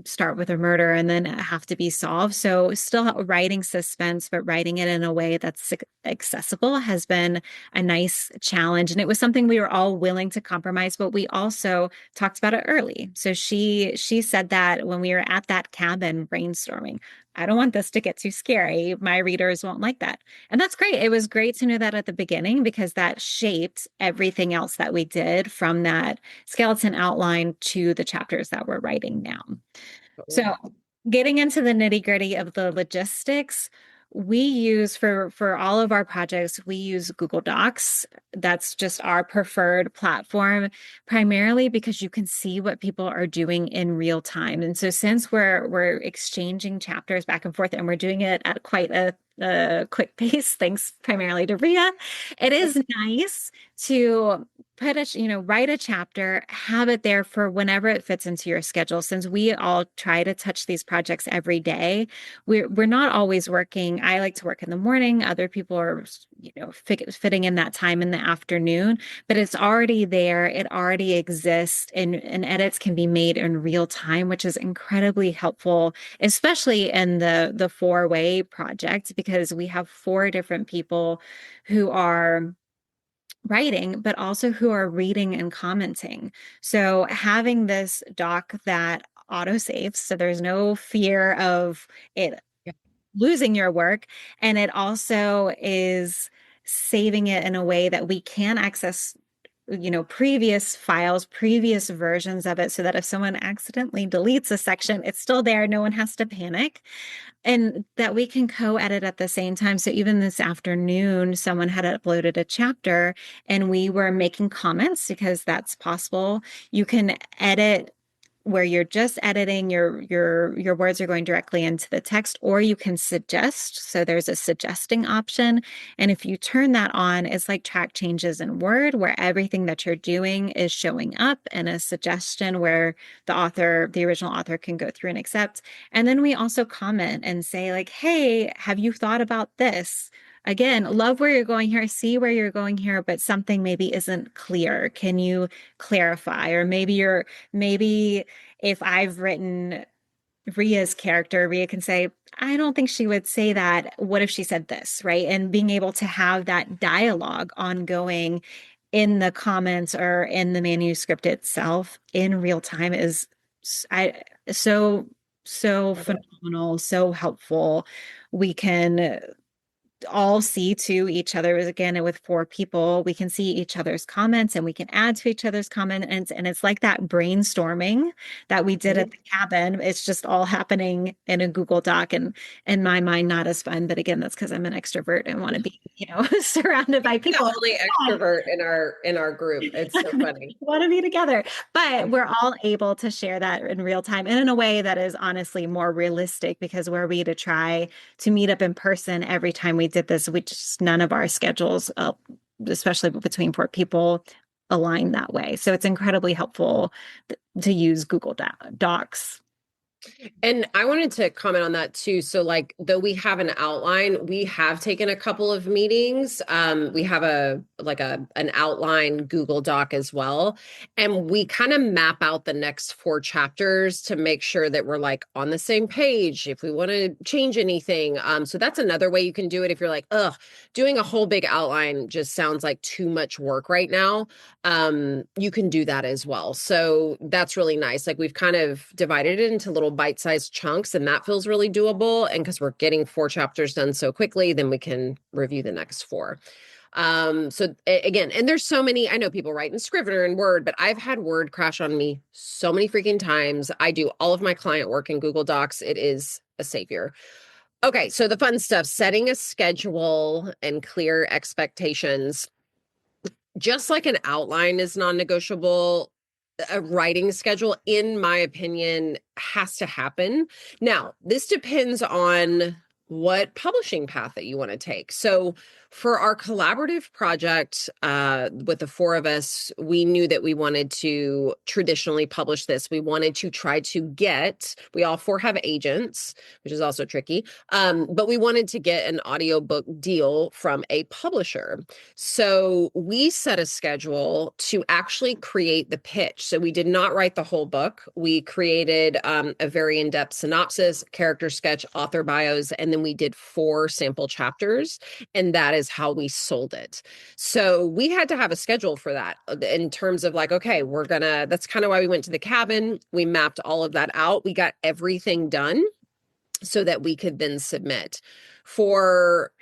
start with a murder and then have to be solved. So still writing suspense, but writing it in a way that's accessible has been a nice challenge. And it was something we were all willing to compromise, but we also talked about it early. So she said that when we were at that cabin brainstorming, I don't want this to get too scary. My readers won't like that. And that's great. It was great to know that at the beginning because that shaped everything else that we did from that skeleton outline to the chapters that we're writing now. So getting into the nitty-gritty of the logistics, we use for all of our projects, we use Google Docs. That's just our preferred platform, primarily because you can see what people are doing in real time. And so since we're exchanging chapters back and forth and we're doing it at quite a quick pace, thanks primarily to Ria, it is nice to write a chapter, have it there for whenever it fits into your schedule. Since we all try to touch these projects every day, we're not always working. I like to work in the morning. Other people are, fitting in that time in the afternoon, but it's already there. It already exists and edits can be made in real time, which is incredibly helpful, especially in the 4-way project, because we have 4 different people who are writing, but also who are reading and commenting. So having this doc that autosaves, so there's no fear of it losing your work. And it also is saving it in a way that we can access previous files, previous versions of it, so that if someone accidentally deletes a section, it's still there. No one has to panic. And that we can co-edit at the same time. So even this afternoon, someone had uploaded a chapter and we were making comments because that's possible. You can edit where you're just editing, your words are going directly into the text, or you can suggest. So there's a suggesting option. And if you turn that on, it's like track changes in Word, where everything that you're doing is showing up, and a suggestion where the original author can go through and accept. And then we also comment and say like, hey, have you thought about this? Again, love where you're going here, see where you're going here, but something maybe isn't clear. Can you clarify? Or maybe if I've written Ria's character, Ria can say, I don't think she would say that. What if she said this, right? And being able to have that dialogue ongoing in the comments or in the manuscript itself in real time is so phenomenal, so helpful. We can all see to each other. Again, with 4 people, we can see each other's comments and we can add to each other's comments. And it's like that brainstorming that we did at the cabin. It's just all happening in a Google Doc, and in my mind, not as fun. But again, that's because I'm an extrovert and want to be, surrounded by people. The only extrovert in our group. It's so funny. Want to be together, but we're all able to share that in real time and in a way that is honestly more realistic, because were we to try to meet up in person every time we did this, none of our schedules, especially between 4 people, align that way. So it's incredibly helpful to use Google Docs. And I wanted to comment on that too. So like, though we have an outline, we have taken a couple of meetings. We have an outline Google Doc as well. And we kind of map out the next 4 chapters to make sure that we're like on the same page if we want to change anything. So that's another way you can do it. If you're like, doing a whole big outline just sounds like too much work right now. You can do that as well. So that's really nice. Like we've kind of divided it into little bite-sized chunks, and that feels really doable. And because we're getting 4 chapters done so quickly, then we can review the next 4. So again, and there's so many, I know people write in Scrivener and Word, but I've had Word crash on me so many freaking times. I do all of my client work in Google Docs. It is a savior. Okay, so the fun stuff, setting a schedule and clear expectations. Just like an outline is non-negotiable, a writing schedule, in my opinion, has to happen. Now, this depends on what publishing path that you want to take. So for our collaborative project with the four of us, we knew that we wanted to traditionally publish this. We wanted to try to get, we all four have agents, which is also tricky, but we wanted to get an audiobook deal from a publisher. So we set a schedule to actually create the pitch. So we did not write the whole book. We created a very in-depth synopsis, character sketch, author bios, and then we did 4 sample chapters. And that is how we sold it. So we had to have a schedule for that in terms of like, okay, that's kind of why we went to the cabin. We mapped all of that out. We got everything done so that we could then submit. For,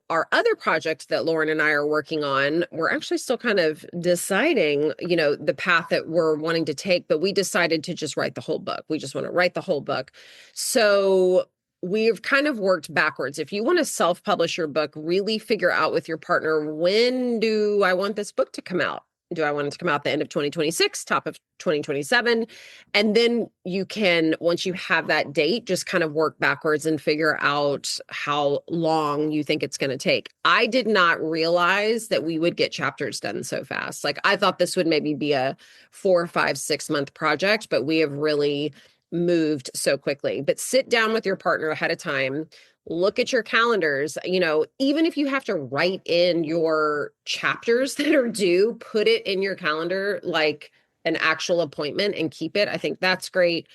our other project that Lauren and I are working on, we're actually still kind of deciding, the path that we're wanting to take, but we decided to just write the whole book. We just want to write the whole book. So we've kind of worked backwards. If you want to self-publish your book, really figure out with your partner, when do I want this book to come out? Do I want it to come out the end of 2026, top of 2027? And then you can, once you have that date, just kind of work backwards and figure out how long you think it's going to take. I did not realize that we would get chapters done so fast. Like I thought this would maybe be a 4, 5, 6 month project, but we have really moved so quickly. But sit down with your partner ahead of time. Look at your calendars, even if you have to write in your chapters that are due, put it in your calendar like an actual appointment and keep it. I think that's great.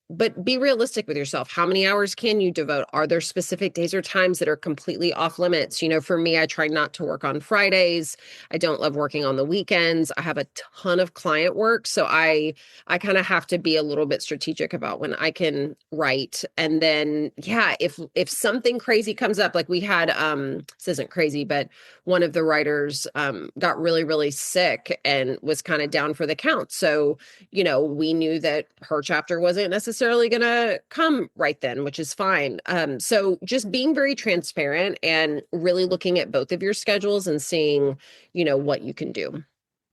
But be realistic with yourself. How many hours can you devote? Are there specific days or times that are completely off limits? For me, I try not to work on Fridays. I don't love working on the weekends. I have a ton of client work. So I kind of have to be a little bit strategic about when I can write. And then, if something crazy comes up, like we had, this isn't crazy, but one of the writers got really, really sick and was kind of down for the count. So, we knew that her chapter wasn't necessarily going to come right then, which is fine. So just being very transparent and really looking at both of your schedules and seeing, what you can do.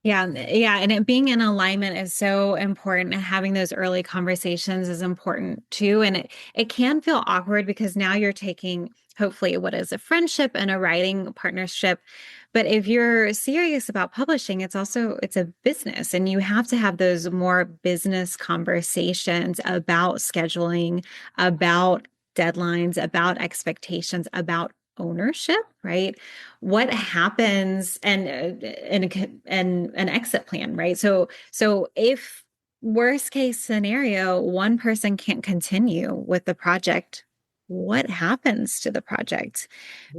Yeah. And it being in alignment is so important. And having those early conversations is important too. And it can feel awkward because now you're taking hopefully what is a friendship and a writing partnership. But if you're serious about publishing, it's a business, and you have to have those more business conversations about scheduling, about deadlines, about expectations, about ownership, right? What happens and an exit plan, right? So if worst case scenario, one person can't continue with the project, what happens to the project?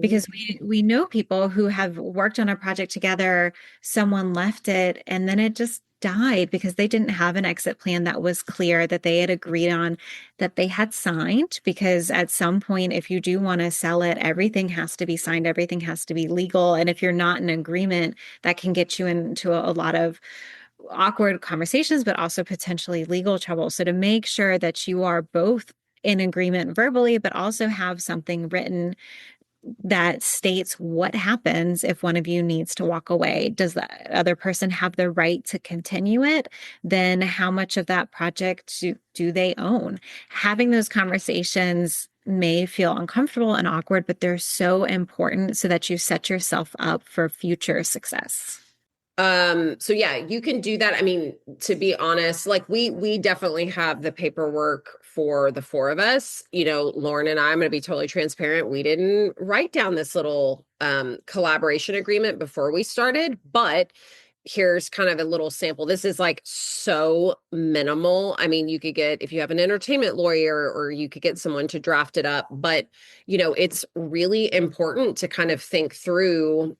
Because we know people who have worked on a project together, someone left it, and then it just died because they didn't have an exit plan that was clear, that they had agreed on, that they had signed. Because at some point, if you do want to sell it, everything has to be signed, everything has to be legal. And if you're not in agreement, that can get you into a lot of awkward conversations, but also potentially legal trouble. So to make sure that you are both in agreement verbally, but also have something written that states what happens if one of you needs to walk away. Does the other person have the right to continue it? Then how much of that project do they own? Having those conversations may feel uncomfortable and awkward, but they're so important so that you set yourself up for future success. So yeah, you can do that. I mean, to be honest, like we definitely have the paperwork for the four of us. Lauren and I'm going to be totally transparent. We didn't write down this little collaboration agreement before we started, but here's kind of a little sample. This is like so minimal. I mean, you could get, if you have an entertainment lawyer, or you could get someone to draft it up, but it's really important to kind of think through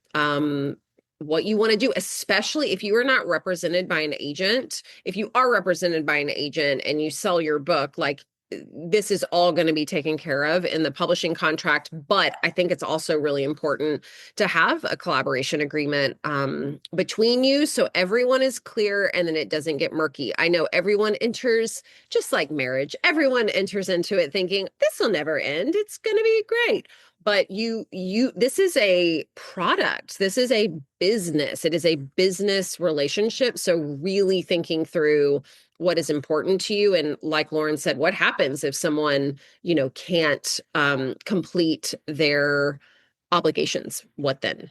what you want to do, especially if you are not represented by an agent. If you are represented by an agent and you sell your book, like this is all going to be taken care of in the publishing contract. But I think it's also really important to have a collaboration agreement between you, so everyone is clear and then it doesn't get murky. I know everyone enters, just like marriage, everyone enters into it thinking this will never end, it's going to be great. but this is a product. This is a business. It is a business relationship. So really thinking through what is important to you. And like Lauren said, what happens if someone, can't complete their obligations? What then?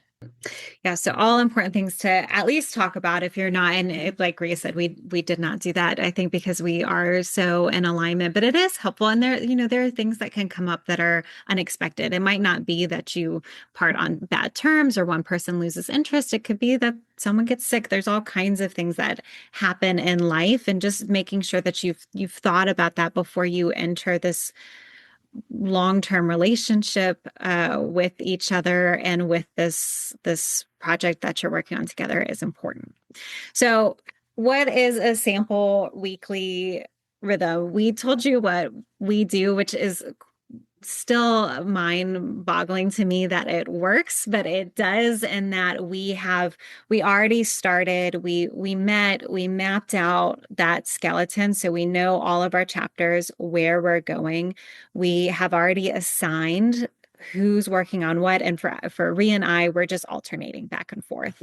Yeah, so all important things to at least talk about if you're not, and like Rhea said, we did not do that, I think, because we are so in alignment, but it is helpful. And there are things that can come up that are unexpected. It might not be that you part on bad terms or one person loses interest. It could be that someone gets sick. There's all kinds of things that happen in life, and just making sure that you've thought about that before you enter this long-term relationship with each other and with this project that you're working on together is important. So what is a sample weekly rhythm? We told you what we do, which is still mind-boggling to me that it works, but it does. And that we already started, we met, we mapped out that skeleton. So we know all of our chapters, where we're going. We have already assigned who's working on what. And for Rhea and I, we're just alternating back and forth.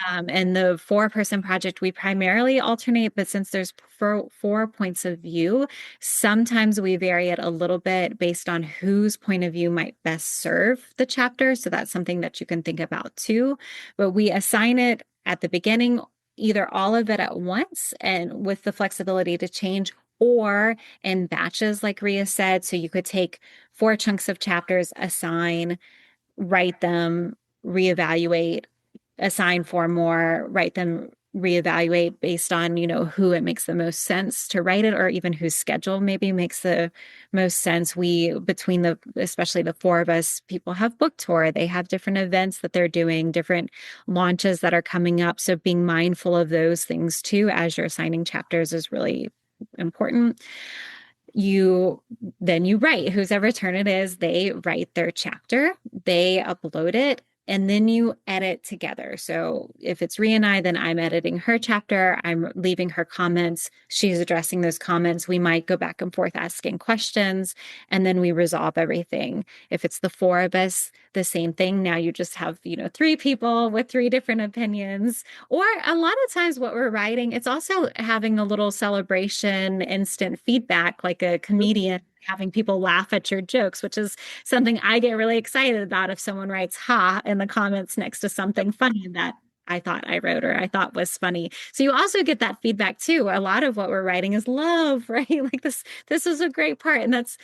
And the 4-person project, we primarily alternate, but since there's four points of view, sometimes we vary it a little bit based on whose point of view might best serve the chapter. So that's something that you can think about too. But we assign it at the beginning, either all of it at once and with the flexibility to change, or in batches, like Rhea said. So you could take 4 chunks of chapters, assign, write them, reevaluate, assign 4 more, write them, reevaluate based on, who it makes the most sense to write it, or even whose schedule maybe makes the most sense. Especially the 4 of us, people have book tour, they have different events that they're doing, different launches that are coming up. So being mindful of those things too, as you're assigning chapters, is really important. You write, whose ever turn it is, they write their chapter, they upload it, and then you edit together. So if it's Rhea and I, then I'm editing her chapter, I'm leaving her comments, she's addressing those comments. We might go back and forth asking questions, and then we resolve everything. If it's the 4 of us, the same thing. Now you just have, 3 people with 3 different opinions. Or a lot of times what we're writing, it's also having a little celebration, instant feedback, like a comedian having people laugh at your jokes, which is something I get really excited about. If someone writes "ha" in the comments next to something funny that I thought I wrote or I thought was funny. So you also get that feedback too. A lot of what we're writing is love, right? Like this is a great part. And that's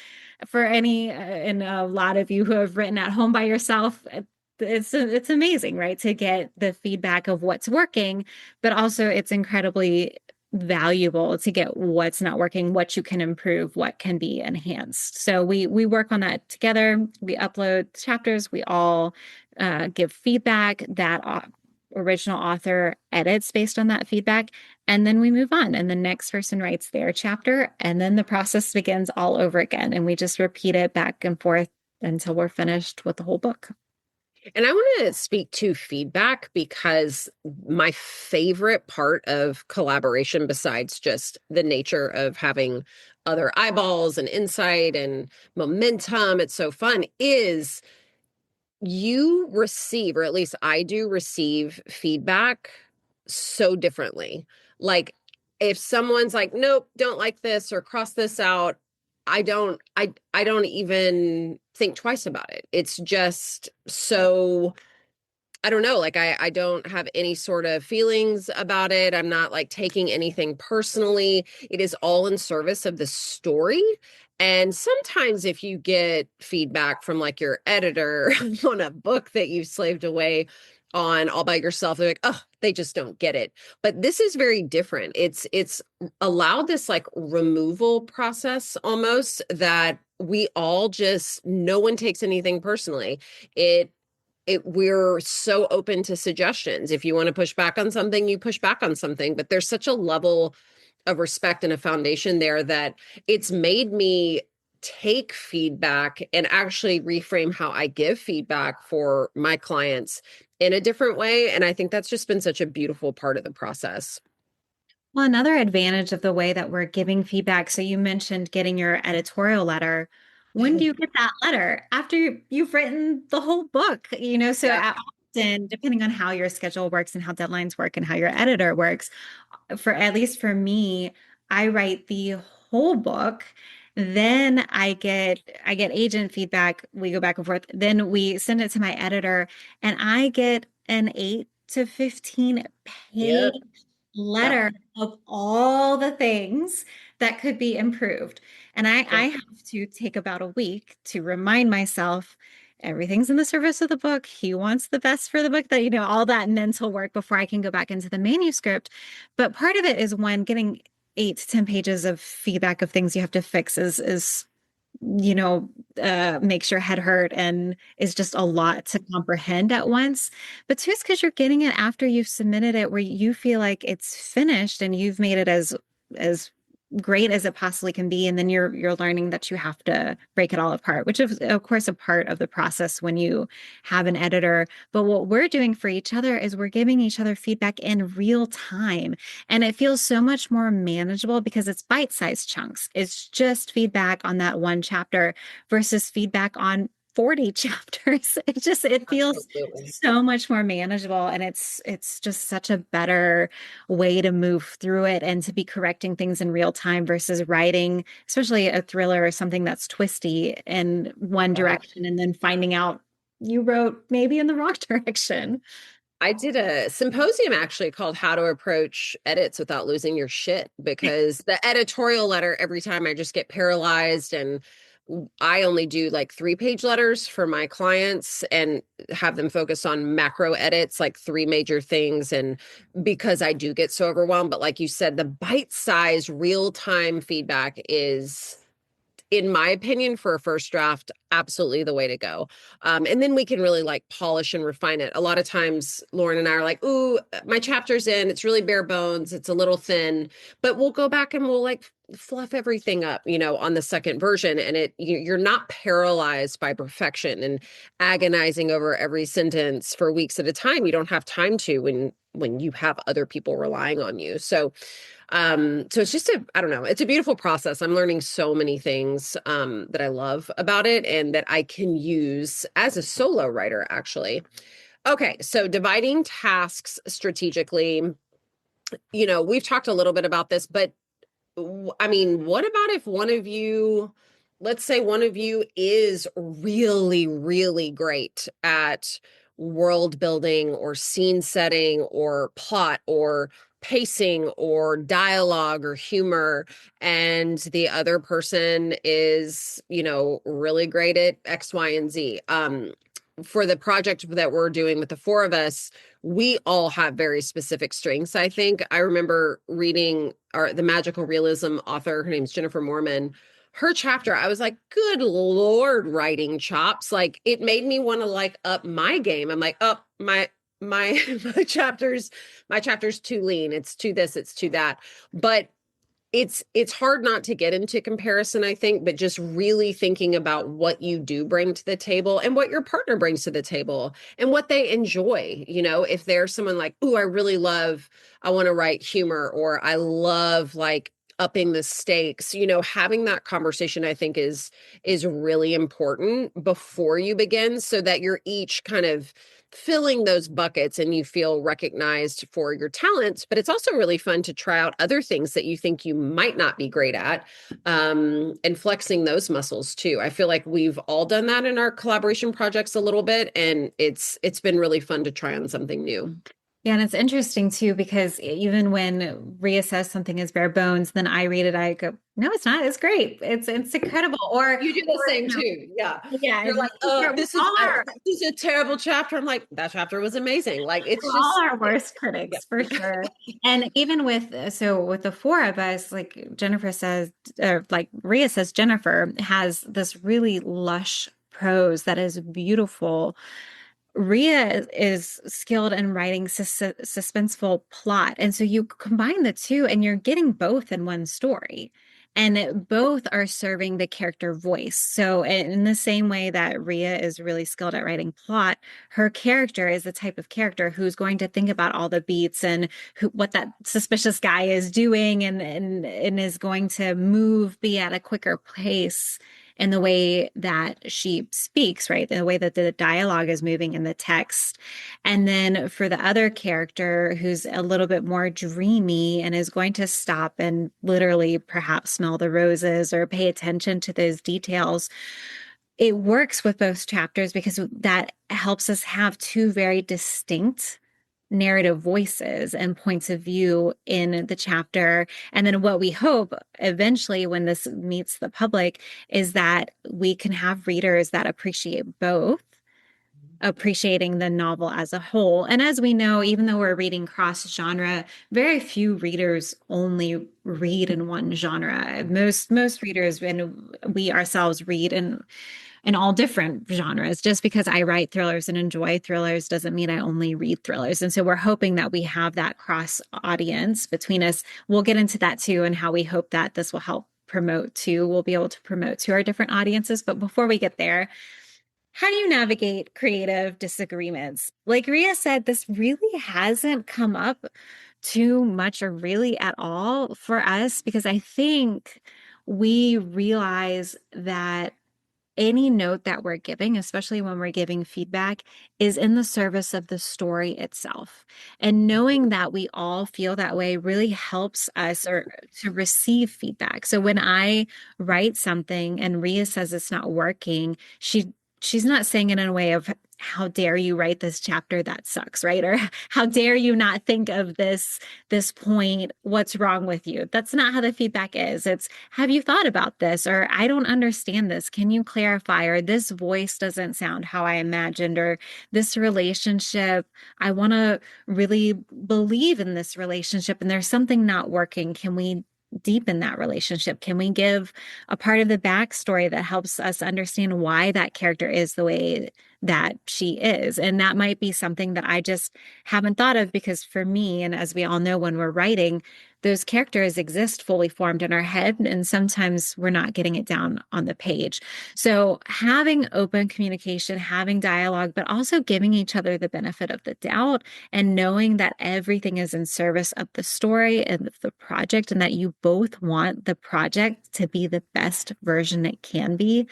for and a lot of you who have written at home by yourself, it's amazing, right? To get the feedback of what's working, but also it's incredibly valuable to get what's not working, what you can improve, what can be enhanced. So we work on that together. We upload chapters. We all give feedback. That original author edits based on that feedback, and then we move on. And the next person writes their chapter, and then the process begins all over again. And we just repeat it back and forth until we're finished with the whole book. And I want to speak to feedback, because my favorite part of collaboration, besides just the nature of having other eyeballs and insight and momentum, it's so fun, is you receive, or at least I do receive, feedback so differently. Like if someone's like, nope, don't like this or cross this out, I don't even think twice about it. It's just so, I don't know, like I don't have any sort of feelings about it. I'm not like taking anything personally. It is all in service of the story. And sometimes if you get feedback from like your editor on a book that you've slaved away on all by yourself, they're like, oh, they just don't get it. But this is very different. It's allowed this like removal process almost, that we all just, no one takes anything personally. We're so open to suggestions. If you want to push back on something, you push back on something, but there's such a level of respect and a foundation there that it's made me take feedback and actually reframe how I give feedback for my clients in a different way. And I think that's just been such a beautiful part of the process. Well, another advantage of the way that we're giving feedback, so you mentioned getting your editorial letter. when do you get that letter? After you've written the whole book, so Yeah. often, depending on how your schedule works and how deadlines work and how your editor works, for at least for me, I write the whole book. Then I get agent feedback. We go back and forth. Then we send it to my editor, and I get an 8 to 15 page Yep. Yep. letter of all the things that could be improved. And I Yep. have to take about a week to remind myself everything's in the service of the book. He wants the best for the book, that, all that mental work before I can go back into the manuscript. But part of it is when getting 8 to 10 pages of feedback of things you have to fix is makes your head hurt and is just a lot to comprehend at once. But two, is because you're getting it after you've submitted it, where you feel like it's finished and you've made it as great as it possibly can be. And then you're learning that you have to break it all apart, which is of course a part of the process when you have an editor. But what we're doing for each other is we're giving each other feedback in real time. And it feels so much more manageable because it's bite-sized chunks. It's just feedback on that one chapter versus feedback on 40 chapters. It feels Absolutely. so much more manageable, and it's just such a better way to move through it and to be correcting things in real time versus writing, especially a thriller or something that's twisty in one Yeah. direction and then finding out you wrote maybe in the wrong direction. I did a symposium actually called How to Approach Edits Without Losing Your Shit, because the editorial letter, every time I just get paralyzed, and I only do like 3-page letters for my clients and have them focus on macro edits, like 3 major things. And because I do get so overwhelmed, but like you said, the bite-sized real-time feedback is, in my opinion, for a first draft, absolutely the way to go. And then we can really like polish and refine it. A lot of times Lauren and I are like, ooh, my chapter's in, it's really bare bones, it's a little thin, but we'll go back and we'll like fluff everything up, on the second version. And you're not paralyzed by perfection and agonizing over every sentence for weeks at a time. You don't have time to when you have other people relying on you. So it's just I don't know, it's a beautiful process. I'm learning so many things that I love about it and that I can use as a solo writer, actually. Okay, so dividing tasks strategically, we've talked a little bit about this, but I mean, what about if one of you, let's say one of you is really, really great at world building or scene setting or plot or pacing or dialogue or humor, and the other person is, really great at X, Y, and Z. For the project that we're doing with the 4 of us, we all have very specific strengths. I think I remember reading the magical realism author, her name's Jennifer Mormon, her chapter, I was like, good Lord, writing chops. Like, it made me want to like up my game. I'm like, oh, my my chapter's too lean. It's too this, it's too that. But it's hard not to get into comparison, I think, but just really thinking about what you do bring to the table and what your partner brings to the table and what they enjoy. If there's someone like, ooh, I want to write humor, or I love like upping the stakes, having that conversation, I think is really important before you begin, so that you're each kind of filling those buckets and you feel recognized for your talents. But it's also really fun to try out other things that you think you might not be great at, and flexing those muscles too. I feel like we've all done that in our collaboration projects a little bit, and it's been really fun to try on something new. Yeah, and it's interesting too, because even when Rhea says something is bare bones, then I read it, I go, no, it's not. It's great. It's incredible. Or You do the same too. Yeah. Yeah, You're like, oh, this is a terrible chapter. I'm like, that chapter was amazing. Like, it's we're just all our worst critics for sure. And even with the 4 of us, like Jennifer says, like Rhea says, Jennifer has this really lush prose that is beautiful. Rhea is skilled in writing suspenseful plot. And so you combine the two and you're getting both in one story. And both are serving the character voice. So in the same way that Rhea is really skilled at writing plot, her character is the type of character who's going to think about all the beats and what that suspicious guy is doing, and is going to be at a quicker pace in the way that she speaks, right? The way that the dialogue is moving in the text. And then for the other character who's a little bit more dreamy and is going to stop and literally perhaps smell the roses or pay attention to those details, it works with both chapters because that helps us have two very distinct narrative voices and points of view in the chapter. And then what we hope eventually when this meets the public is that we can have readers that appreciate both, appreciating the novel as a whole. And as we know, even though we're reading cross genre, very few readers only read in one genre. Most readers, and we ourselves, read in all different genres. Just because I write thrillers and enjoy thrillers doesn't mean I only read thrillers. And so we're hoping that we have that cross audience between us. We'll get into that too, and how we hope that this will help promote to, we'll be able to promote to our different audiences. But before we get there, how do you navigate creative disagreements? Like Ria said, this really hasn't come up too much or really at all for us, because I think we realize that any note that we're giving, especially when we're giving feedback, is in the service of the story itself. And knowing that we all feel that way really helps us or to receive feedback. So when I write something and Ria says it's not working, she's not saying it in a way of, how dare you write this chapter, that sucks, right? Or how dare you not think of this point, what's wrong with you? That's not how the feedback is. It's, have you thought about this? Or I don't understand this. Can you clarify? Or this voice doesn't sound how I imagined. Or this relationship, I want to really believe in this relationship and there's something not working. Can we deepen that relationship? Can we give a part of the backstory that helps us understand why that character is the way that she is? And that might be something that I just haven't thought of, because for me, and as we all know, when we're writing, those characters exist fully formed in our head, and sometimes we're not getting it down on the page. So having open communication, having dialogue, but also giving each other the benefit of the doubt and knowing that everything is in service of the story and of the project, and that you both want the project to be the best version it can be,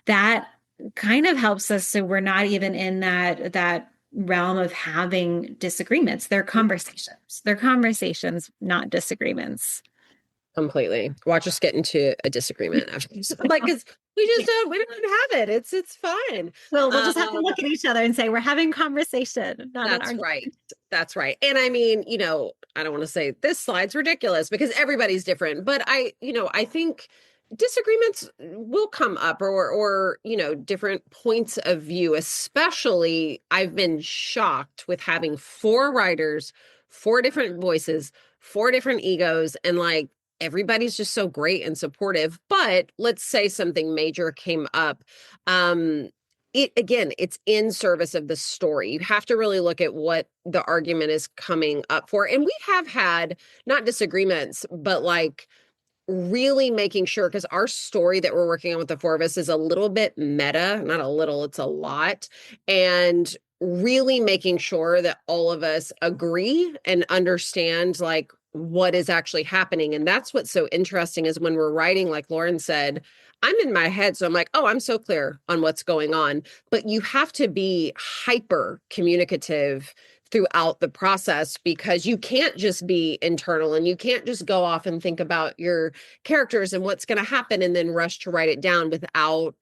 that kind of helps us. So we're not even in that realm of having disagreements. They're conversations. They're conversations, not disagreements. Completely. Watch us get into a disagreement after this. Like, because we don't have it. It's fine. Well, we'll just have to look at each other and say we're having conversation, not an That's argument. right. That's right. And I mean, I don't want to say this slide's ridiculous because everybody's different, but I think disagreements will come up or different points of view. Especially, I've been shocked with having 4 writers, 4 different voices, 4 different egos, and like everybody's just so great and supportive. But let's say something major came up. It's in service of the story. You have to really look at what the argument is coming up for. And we have had not disagreements, but like really making sure, because our story that we're working on with the 4 of us is a little bit meta, not a little, it's a lot. And really making sure that all of us agree and understand like what is actually happening. And that's what's so interesting is when we're writing, like Lauren said, I'm in my head. So I'm like, oh, I'm so clear on what's going on. But you have to be hyper communicative throughout the process, because you can't just be internal and you can't just go off and think about your characters and what's going to happen and then rush to write it down without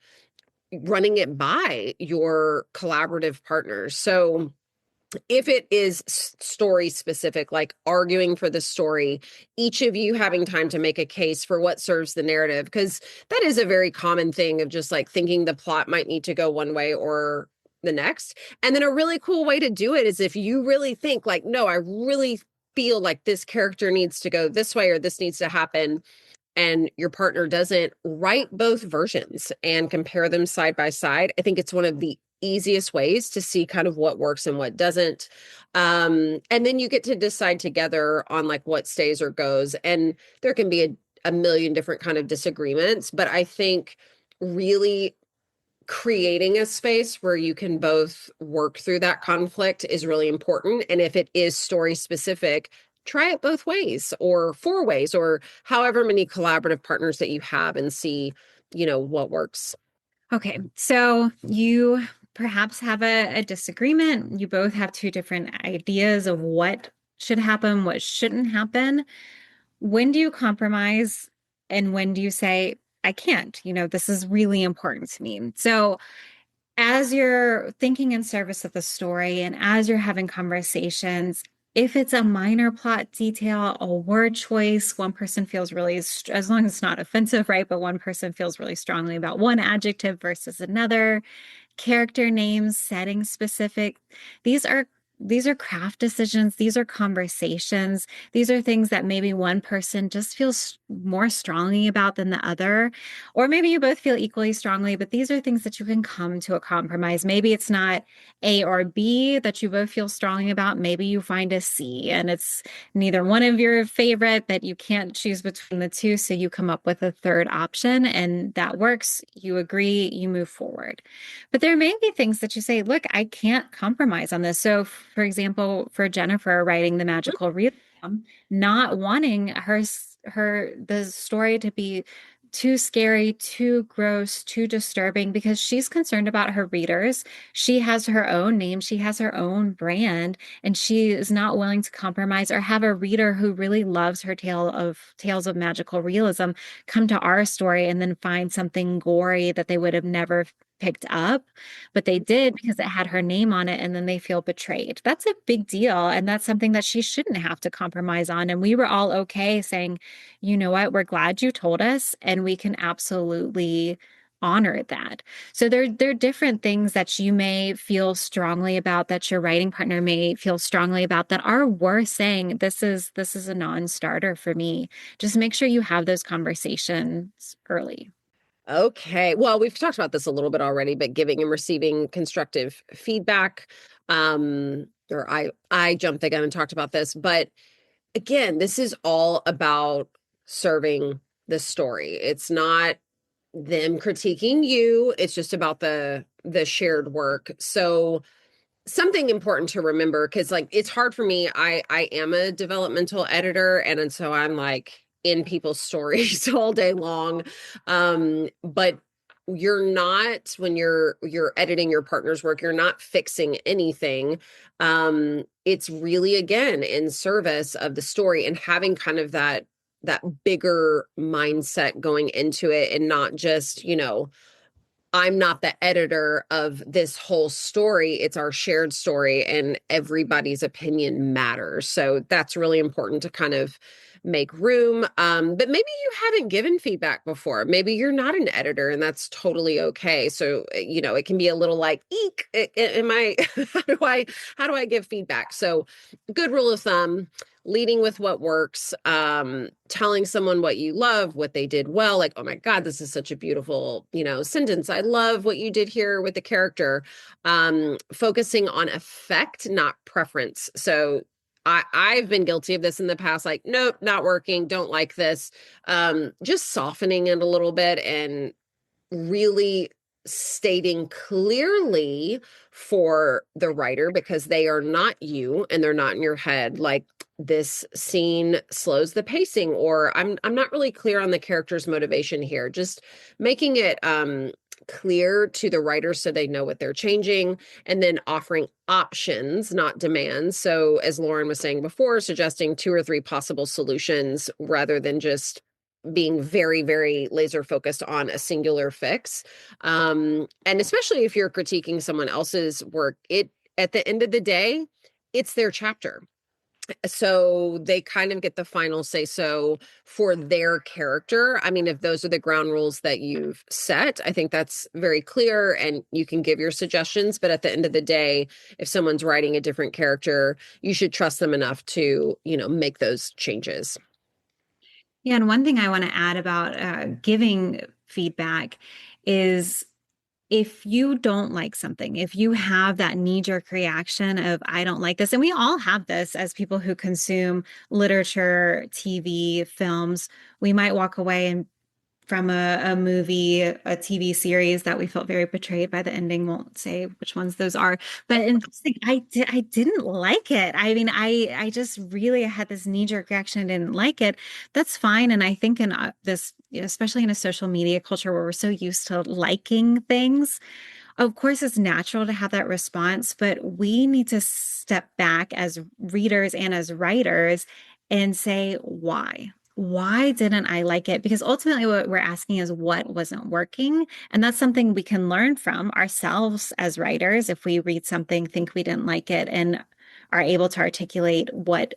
running it by your collaborative partners. So if it is story specific, like arguing for the story, each of you having time to make a case for what serves the narrative, because that is a very common thing of just like thinking the plot might need to go one way or the next. And then a really cool way to do it is if you really think like, no, I really feel like this character needs to go this way or this needs to happen, and your partner doesn't, write both versions and compare them side by side. I think it's one of the easiest ways to see kind of what works and what doesn't. And then you get to decide together on like what stays or goes. And there can be a million different kind of disagreements, but I think really creating a space where you can both work through that conflict is really important. And if it is story specific, try it both ways or 4 ways or however many collaborative partners that you have and see what works. Okay, so you perhaps have a disagreement. You both have two different ideas of what should happen, what shouldn't happen. When do you compromise and when do you say, I can't? This is really important to me. So as you're thinking in service of the story and as you're having conversations, if it's a minor plot detail, a word choice, one person feels really, as long as it's not offensive, right? But one person feels really strongly about one adjective versus another, character names, setting specific. These are craft decisions. These are conversations. These are things that maybe one person just feels more strongly about than the other, or maybe you both feel equally strongly, but these are things that you can come to a compromise. Maybe it's not A or B that you both feel strongly about. Maybe you find a C and it's neither one of your favorite, but you can't choose between the two. So you come up with a third option and that works. You agree, you move forward. But there may be things that you say, look, I can't compromise on this. So, for example, for Jennifer writing the magical realism, not wanting the story to be too scary, too gross, too disturbing, because she's concerned about her readers. She has her own name, she has her own brand, and she is not willing to compromise or have a reader who really loves her tales of magical realism come to our story and then find something gory that they would have never picked up, but they did because it had her name on it, and then they feel betrayed. That's a big deal, and that's something that she shouldn't have to compromise on. And we were all okay saying, you know what, we're glad you told us, and we can absolutely honor that. So there are different things that you may feel strongly about, that your writing partner may feel strongly about, that are worth saying, this is a non-starter for me. Just make sure you have those conversations early. Okay. Well, we've talked about this a little bit already, but giving and receiving constructive feedback. Or I jumped the gun and talked about this, but again, this is all about serving the story. It's not them critiquing you. It's just about the shared work. So something important to remember, because like it's hard for me. I am a developmental editor, and so I'm like in people's stories all day long. But you're not, when you're editing your partner's work, you're not fixing anything. It's really, again, in service of the story and having kind of that bigger mindset going into it, and not just, I'm not the editor of this whole story. It's our shared story, and everybody's opinion matters. So that's really important to kind of make room. But maybe you haven't given feedback before. Maybe you're not an editor, and that's totally okay. So, it can be a little like, eek, am I, how do I give feedback? So good rule of thumb, leading with what works, telling someone what you love, what they did well, like, oh my God, this is such a beautiful, sentence. I love what you did here with the character. Focusing on effect, not preference. So I've been guilty of this in the past, like, nope, not working, don't like this. Just softening it a little bit and really stating clearly for the writer, because they are not you and they're not in your head, like, this scene slows the pacing, or I'm not really clear on the character's motivation here. Just making it clear to the writer so they know what they're changing, and then offering options, not demands. So as Lauren was saying before, suggesting 2 or 3 possible solutions rather than just being very, very laser focused on a singular fix. And especially if you're critiquing someone else's work, at the end of the day, it's their chapter. So they kind of get the final say so for their character. I mean, if those are the ground rules that you've set, I think that's very clear, and you can give your suggestions. But at the end of the day, if someone's writing a different character, you should trust them enough to, make those changes. Yeah, and one thing I want to add about giving feedback is, if you don't like something, if you have that knee-jerk reaction of, I don't like this, and we all have this as people who consume literature, TV, films, we might walk away and from a movie, a TV series that we felt very betrayed by the ending. Won't say which ones those are, but in this thing, I didn't like it. I mean, I just really had this knee-jerk reaction. I didn't like it. That's fine. And I think in this, especially in a social media culture where we're so used to liking things, of course, it's natural to have that response, but we need to step back as readers and as writers and say, why? Why didn't I like it? Because ultimately, what we're asking is what wasn't working. And that's something we can learn from ourselves as writers if we read something, think we didn't like it, and are able to articulate what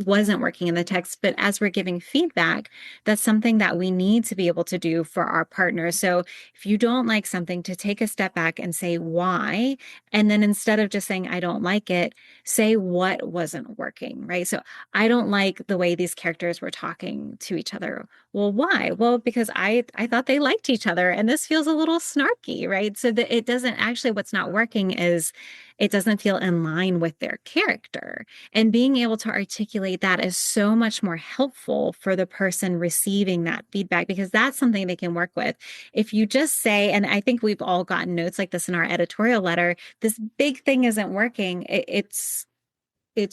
wasn't working in the text. But as we're giving feedback, that's something that we need to be able to do for our partners. So if you don't like something, to take a step back and say why, and then instead of just saying I don't like it, say what wasn't working, right? So I don't like the way these characters were talking to each other. Well, why? Well, because I thought they liked each other and this feels a little snarky, right? So that it doesn't actually, what's not working is it doesn't feel in line with their character. And being able to articulate that is so much more helpful for the person receiving that feedback, because that's something they can work with. If you just say, and I think we've all gotten notes like this in our editorial letter, this big thing isn't working. It's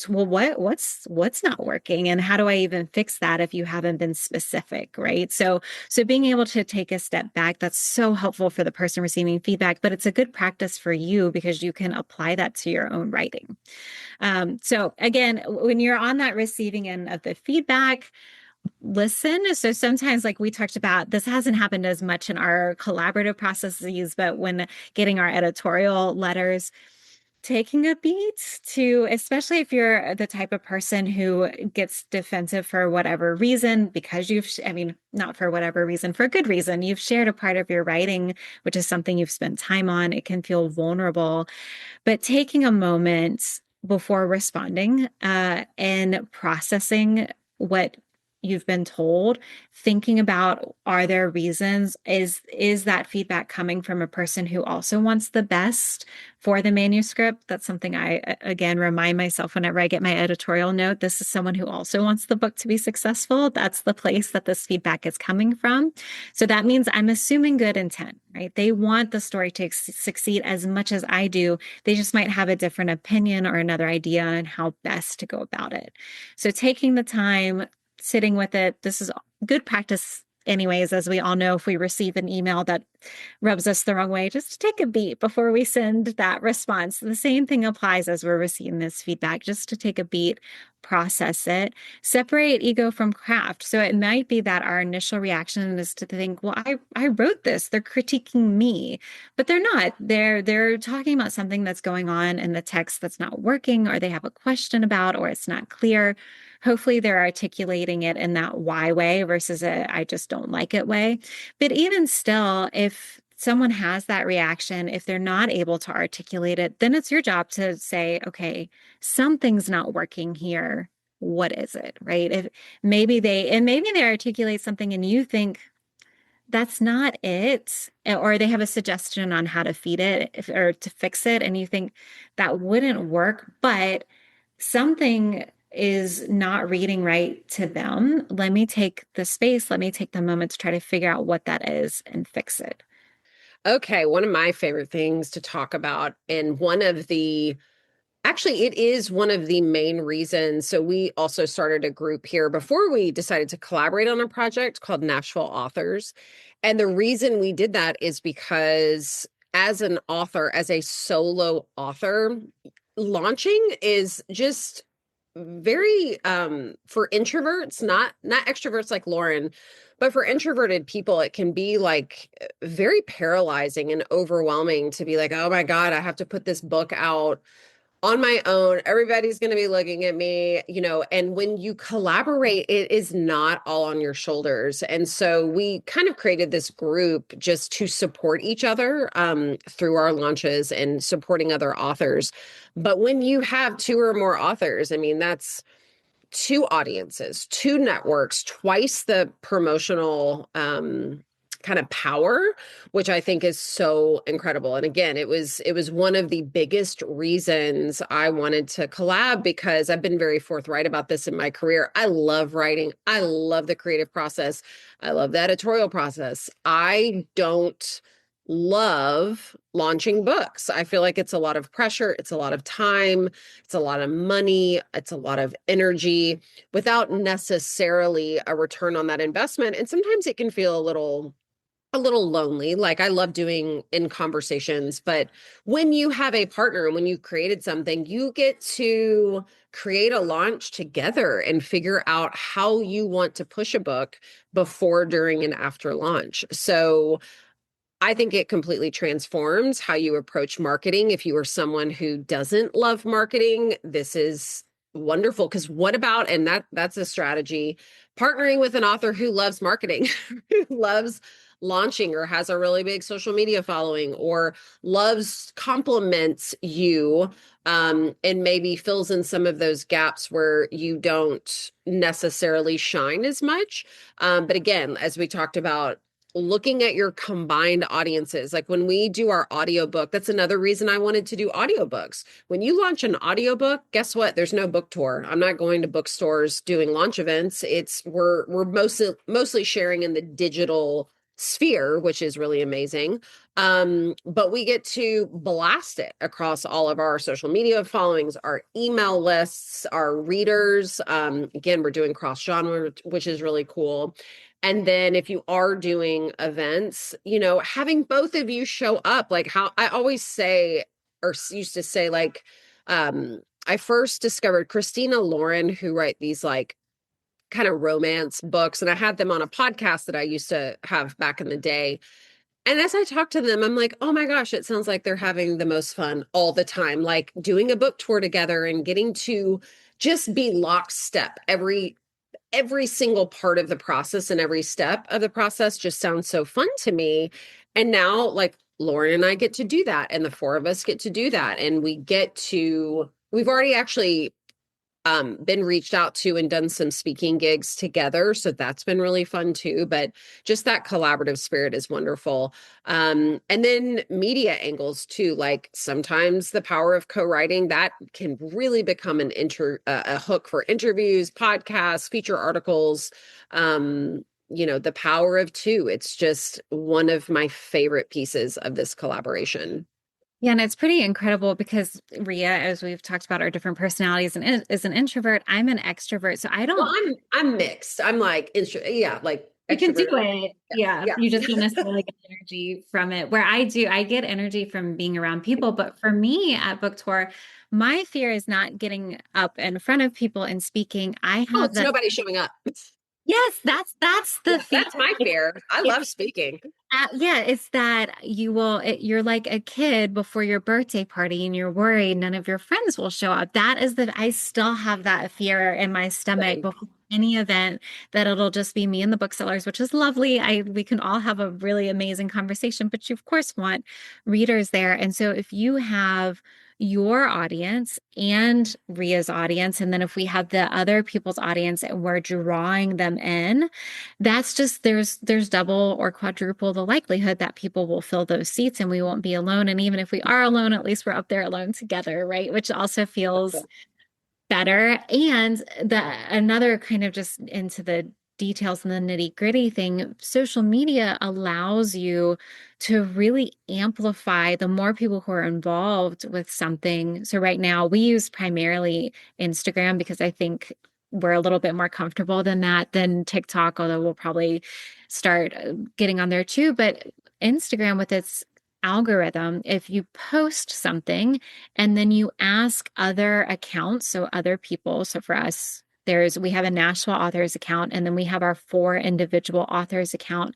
well, what's not working, and how do I even fix that if you haven't been specific, right? So being able to take a step back, that's so helpful for the person receiving feedback, but it's a good practice for you because you can apply that to your own writing. So again, when you're on that receiving end of the feedback, listen. So sometimes, like we talked about, this hasn't happened as much in our collaborative processes, but when getting our editorial letters, taking a beat to, especially if you're the type of person who gets defensive for whatever reason, because I mean, not for whatever reason, for a good reason, you've shared a part of your writing, which is something you've spent time on. It can feel vulnerable, but taking a moment before responding and processing what you've been told, thinking about, are there reasons? Is that feedback coming from a person who also wants the best for the manuscript? That's something I, again, remind myself whenever I get my editorial note. This is someone who also wants the book to be successful. That's the place that this feedback is coming from. So that means I'm assuming good intent, right? They want the story to succeed as much as I do. They just might have a different opinion or another idea on how best to go about it. So taking the time, sitting with it. This is good practice anyways, as we all know. If we receive an email that rubs us the wrong way, just take a beat before we send that response. The same thing applies as we're receiving this feedback, just to take a beat, process it, separate ego from craft. So it might be that our initial reaction is to think, well, I wrote this, they're critiquing me, but they're not. They're talking about something that's going on in the text that's not working, or they have a question about, or it's not clear. Hopefully they're articulating it in that why way versus a I just don't like it way. But even still, if someone has that reaction, if they're not able to articulate it, then it's your job to say, okay, something's not working here. What is it, right? If maybe they articulate something and you think that's not it, or they have a suggestion on how to feed it or to fix it, and you think that wouldn't work, but something is not reading right to them. Let me take the space, let me take the moment to try to figure out what that is and fix it. Okay, one of my favorite things to talk about, and actually, it is one of the main reasons. So we also started a group here before we decided to collaborate on a project called Nashville Authors. And the reason we did that is because as an author, as a solo author, launching is just very for introverts, not extroverts like Lauren, but for introverted people, it can be like very paralyzing and overwhelming to be like, oh my God, I have to put this book out on my own. Everybody's going to be looking at me, and when you collaborate, it is not all on your shoulders. And so we kind of created this group just to support each other through our launches and supporting other authors. But when you have two or more authors, I mean, that's two audiences, two networks, twice the promotional kind of power, which I think is so incredible. And again, it was one of the biggest reasons I wanted to collab, because I've been very forthright about this in my career. I love writing. I love the creative process. I love the editorial process. I don't love launching books. I feel like it's a lot of pressure. It's a lot of time. It's a lot of money. It's a lot of energy without necessarily a return on that investment. And sometimes it can feel a little lonely. Like, I love doing in conversations, but when you have a partner and when you've created something, you get to create a launch together and figure out how you want to push a book before, during, and after launch. So I think it completely transforms how you approach marketing. If you are someone who doesn't love marketing, this is wonderful. Because what about, and that's a strategy, partnering with an author who loves marketing, who loves launching, or has a really big social media following, or compliments you, and maybe fills in some of those gaps where you don't necessarily shine as much. But again, as we talked about, looking at your combined audiences. Like when we do our audiobook, that's another reason I wanted to do audiobooks. When you launch an audiobook, guess what? There's no book tour. I'm not going to bookstores doing launch events. We're mostly sharing in the digital sphere, which is really amazing. But we get to blast it across all of our social media followings, our email lists, our readers. Again, we're doing cross genre, which is really cool. And then if you are doing events, having both of you show up, like how I always say, or used to say, like, I first discovered Christina Lauren, who write these like kind of romance books. And I had them on a podcast that I used to have back in the day. And as I talk to them, I'm like, oh my gosh, it sounds like they're having the most fun all the time, like doing a book tour together and getting to just be lockstep. Every single part of the process and every step of the process just sounds so fun to me. And now, like, Lauren and I get to do that, and the four of us get to do that. And we've already actually been reached out to and done some speaking gigs together. So that's been really fun too. But just that collaborative spirit is wonderful. And then media angles too. Like sometimes the power of co-writing, that can really become a hook for interviews, podcasts, feature articles. The power of two. It's just one of my favorite pieces of this collaboration. Yeah, and it's pretty incredible because Ria, as we've talked about our different personalities, and is an introvert. I'm an extrovert, so I don't. Well, I'm mixed. I'm like, like you can do extrovert. it. Yeah. You just don't necessarily get energy from it. Where I get energy from being around people. But for me at book tour, my fear is not getting up in front of people and speaking. It's nobody showing up. Yes, that's the fear. That's my fear. I love speaking. It's that you're like a kid before your birthday party and you're worried none of your friends will show up. I still have that fear in my stomach before any event, that it'll just be me and the booksellers, which is lovely. We can all have a really amazing conversation, but you of course want readers there. And so if you have your audience and Ria's audience, and then if we have the other people's audience and we're drawing them in, that's just there's double or quadruple the likelihood that people will fill those seats and we won't be alone. And even if we are alone, at least we're up there alone together, right? Which also feels better. And another kind of just into the details and the nitty-gritty thing, social media allows you to really amplify the more people who are involved with something. So right now we use primarily Instagram because I think we're a little bit more comfortable than TikTok, although we'll probably start getting on there too. But Instagram, with its algorithm, if you post something and then you ask other accounts, so other people, so for us, we have a Nashville authors account, and then we have our 4 individual authors account.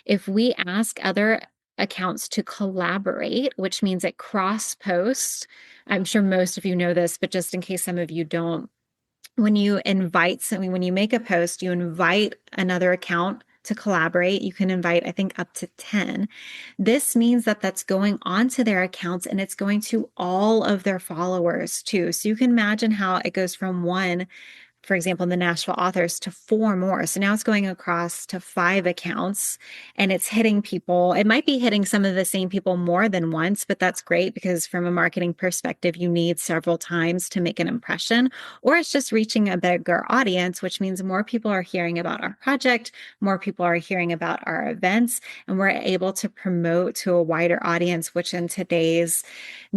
If we ask other accounts to collaborate, which means it cross posts, I'm sure most of you know this, but just in case some of you don't, when you make a post, you invite another account to collaborate. You can invite, I think, up to 10. This means that that's going onto their accounts and it's going to all of their followers too. So you can imagine how it goes from 1 for example, the Nashville authors to 4 more. So now it's going across to 5 accounts and it's hitting people. It might be hitting some of the same people more than once, but that's great because from a marketing perspective, you need several times to make an impression, or it's just reaching a bigger audience, which means more people are hearing about our project, more people are hearing about our events, and we're able to promote to a wider audience, which in today's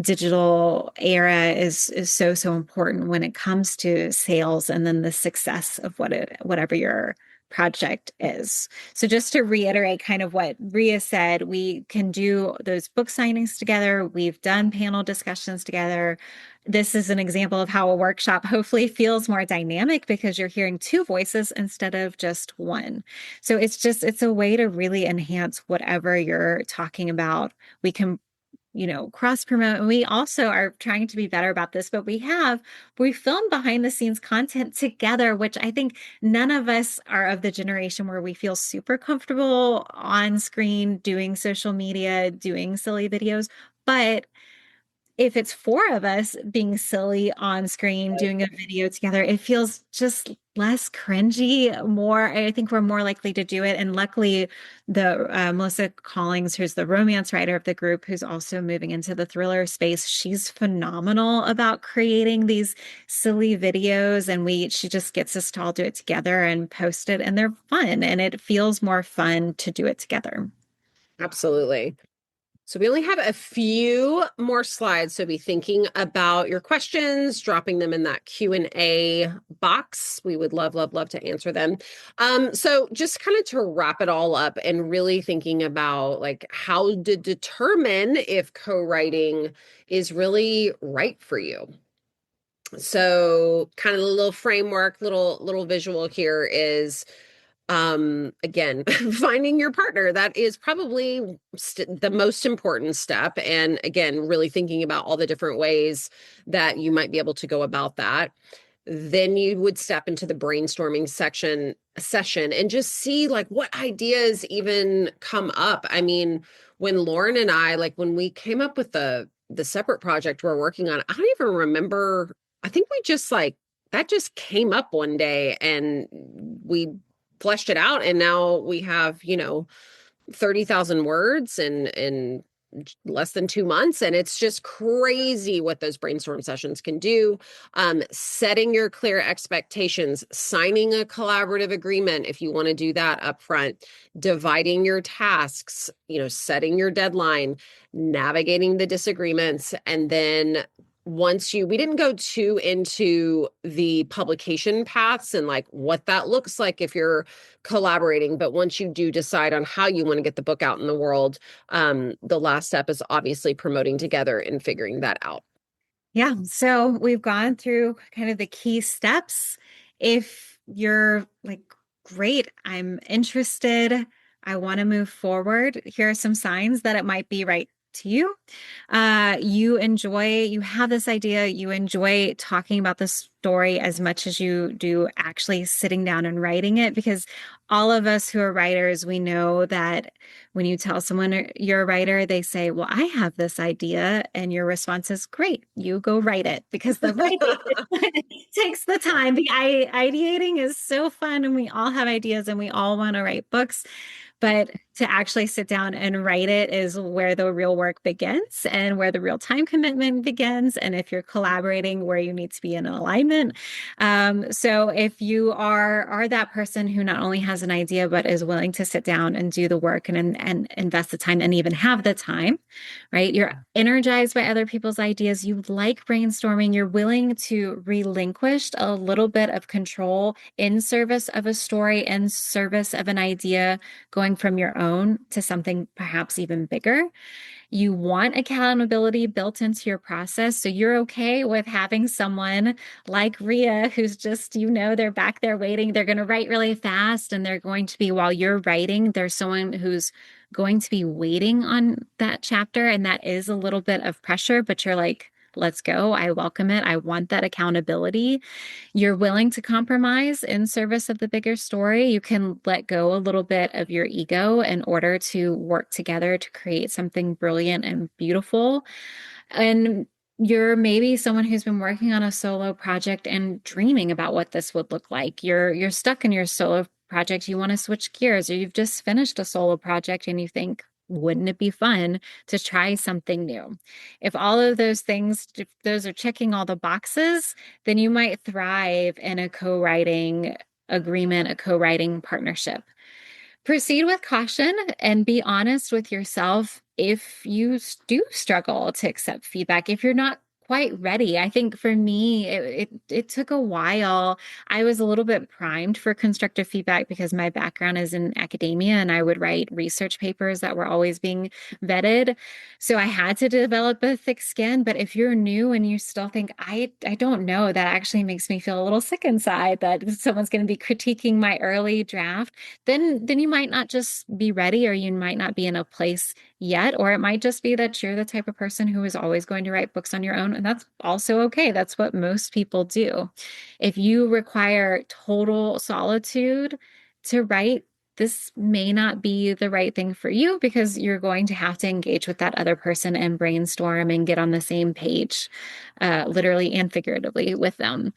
digital era is so important when it comes to sales and then the success of whatever your project is. So just to reiterate kind of what Ria said, we can do those book signings together. We've done panel discussions together. This is an example of how a workshop hopefully feels more dynamic because you're hearing 2 voices instead of just one. So it's a way to really enhance whatever you're talking about. We can cross promote. And we also are trying to be better about this, but we filmed behind the scenes content together, which I think none of us are of the generation where we feel super comfortable on screen doing social media, doing silly videos. But if it's 4 of us being silly on screen, doing a video together, it feels just less cringy, I think we're more likely to do it. And luckily the Melissa Collings, who's the romance writer of the group, who's also moving into the thriller space, she's phenomenal about creating these silly videos. And she just gets us to all do it together and post it, and they're fun, and it feels more fun to do it together. Absolutely. So we only have a few more slides. So be thinking about your questions, dropping them in that Q&A box. We would love to answer them. So just kind of to wrap it all up and really thinking about like how to determine if co-writing is really right for you. So kind of a little framework, little visual here is again, finding your partner. That is probably the most important step. And again, really thinking about all the different ways that you might be able to go about that. Then you would step into the brainstorming session and just see like what ideas even come up. I mean, when Lauren and I, like when we came up with the separate project we're working on, I don't even remember. I think we just like, that just came up one day and we fleshed it out, and now we have 30,000 words in less than 2 months, and it's just crazy what those brainstorm sessions can do. Setting your clear expectations, signing a collaborative agreement if you want to do that up front, dividing your tasks, setting your deadline, navigating the disagreements, and then we didn't go too into the publication paths and like what that looks like if you're collaborating. But once you do decide on how you want to get the book out in the world, the last step is obviously promoting together and figuring that out. Yeah. So we've gone through kind of the key steps. If you're like, great, I'm interested, I want to move forward, here are some signs that it might be right to you. You have this idea, you enjoy talking about the story as much as you do actually sitting down and writing it, because all of us who are writers, we know that when you tell someone you're a writer, they say, well, I have this idea. And your response is, great, you go write it, because the writing takes the time. The ideating is so fun, and we all have ideas and we all want to write books. But to actually sit down and write it is where the real work begins and where the real time commitment begins. And if you're collaborating, where you need to be in alignment. So if you are that person who not only has an idea, but is willing to sit down and do the work and invest the time and even have the time, right? You're energized by other people's ideas. You like brainstorming. You're willing to relinquish a little bit of control in service of a story, in service of an idea, going from your own to something perhaps even bigger. You want accountability built into your process. So you're okay with having someone like Ria, who's just, they're back there waiting. They're going to write really fast, and they're going to be, while you're writing, there's someone who's going to be waiting on that chapter. And that is a little bit of pressure, but you're like, let's go. I welcome it. I want that accountability. You're willing to compromise in service of the bigger story. You can let go a little bit of your ego in order to work together to create something brilliant and beautiful. And You're maybe someone who's been working on a solo project and dreaming about what this would look like. You're stuck in your solo project. You want to switch gears, or you've just finished a solo project and you think, wouldn't it be fun to try something new? If all of those things, if those are checking all the boxes, then you might thrive in a co-writing agreement, a co-writing partnership. Proceed with caution and be honest with yourself if you do struggle to accept feedback, if you're not quite ready. I think for me, it took a while. I was a little bit primed for constructive feedback because my background is in academia and I would write research papers that were always being vetted. So I had to develop a thick skin. But if you're new and you still think, I don't know, that actually makes me feel a little sick inside that someone's going to be critiquing my early draft, then you might not just be ready, or you might not be in a place yet, or it might just be that you're the type of person who is always going to write books on your own, and that's also okay. That's what most people do. If you require total solitude to write, this may not be the right thing for you because you're going to have to engage with that other person and brainstorm and get on the same page, literally and figuratively with them.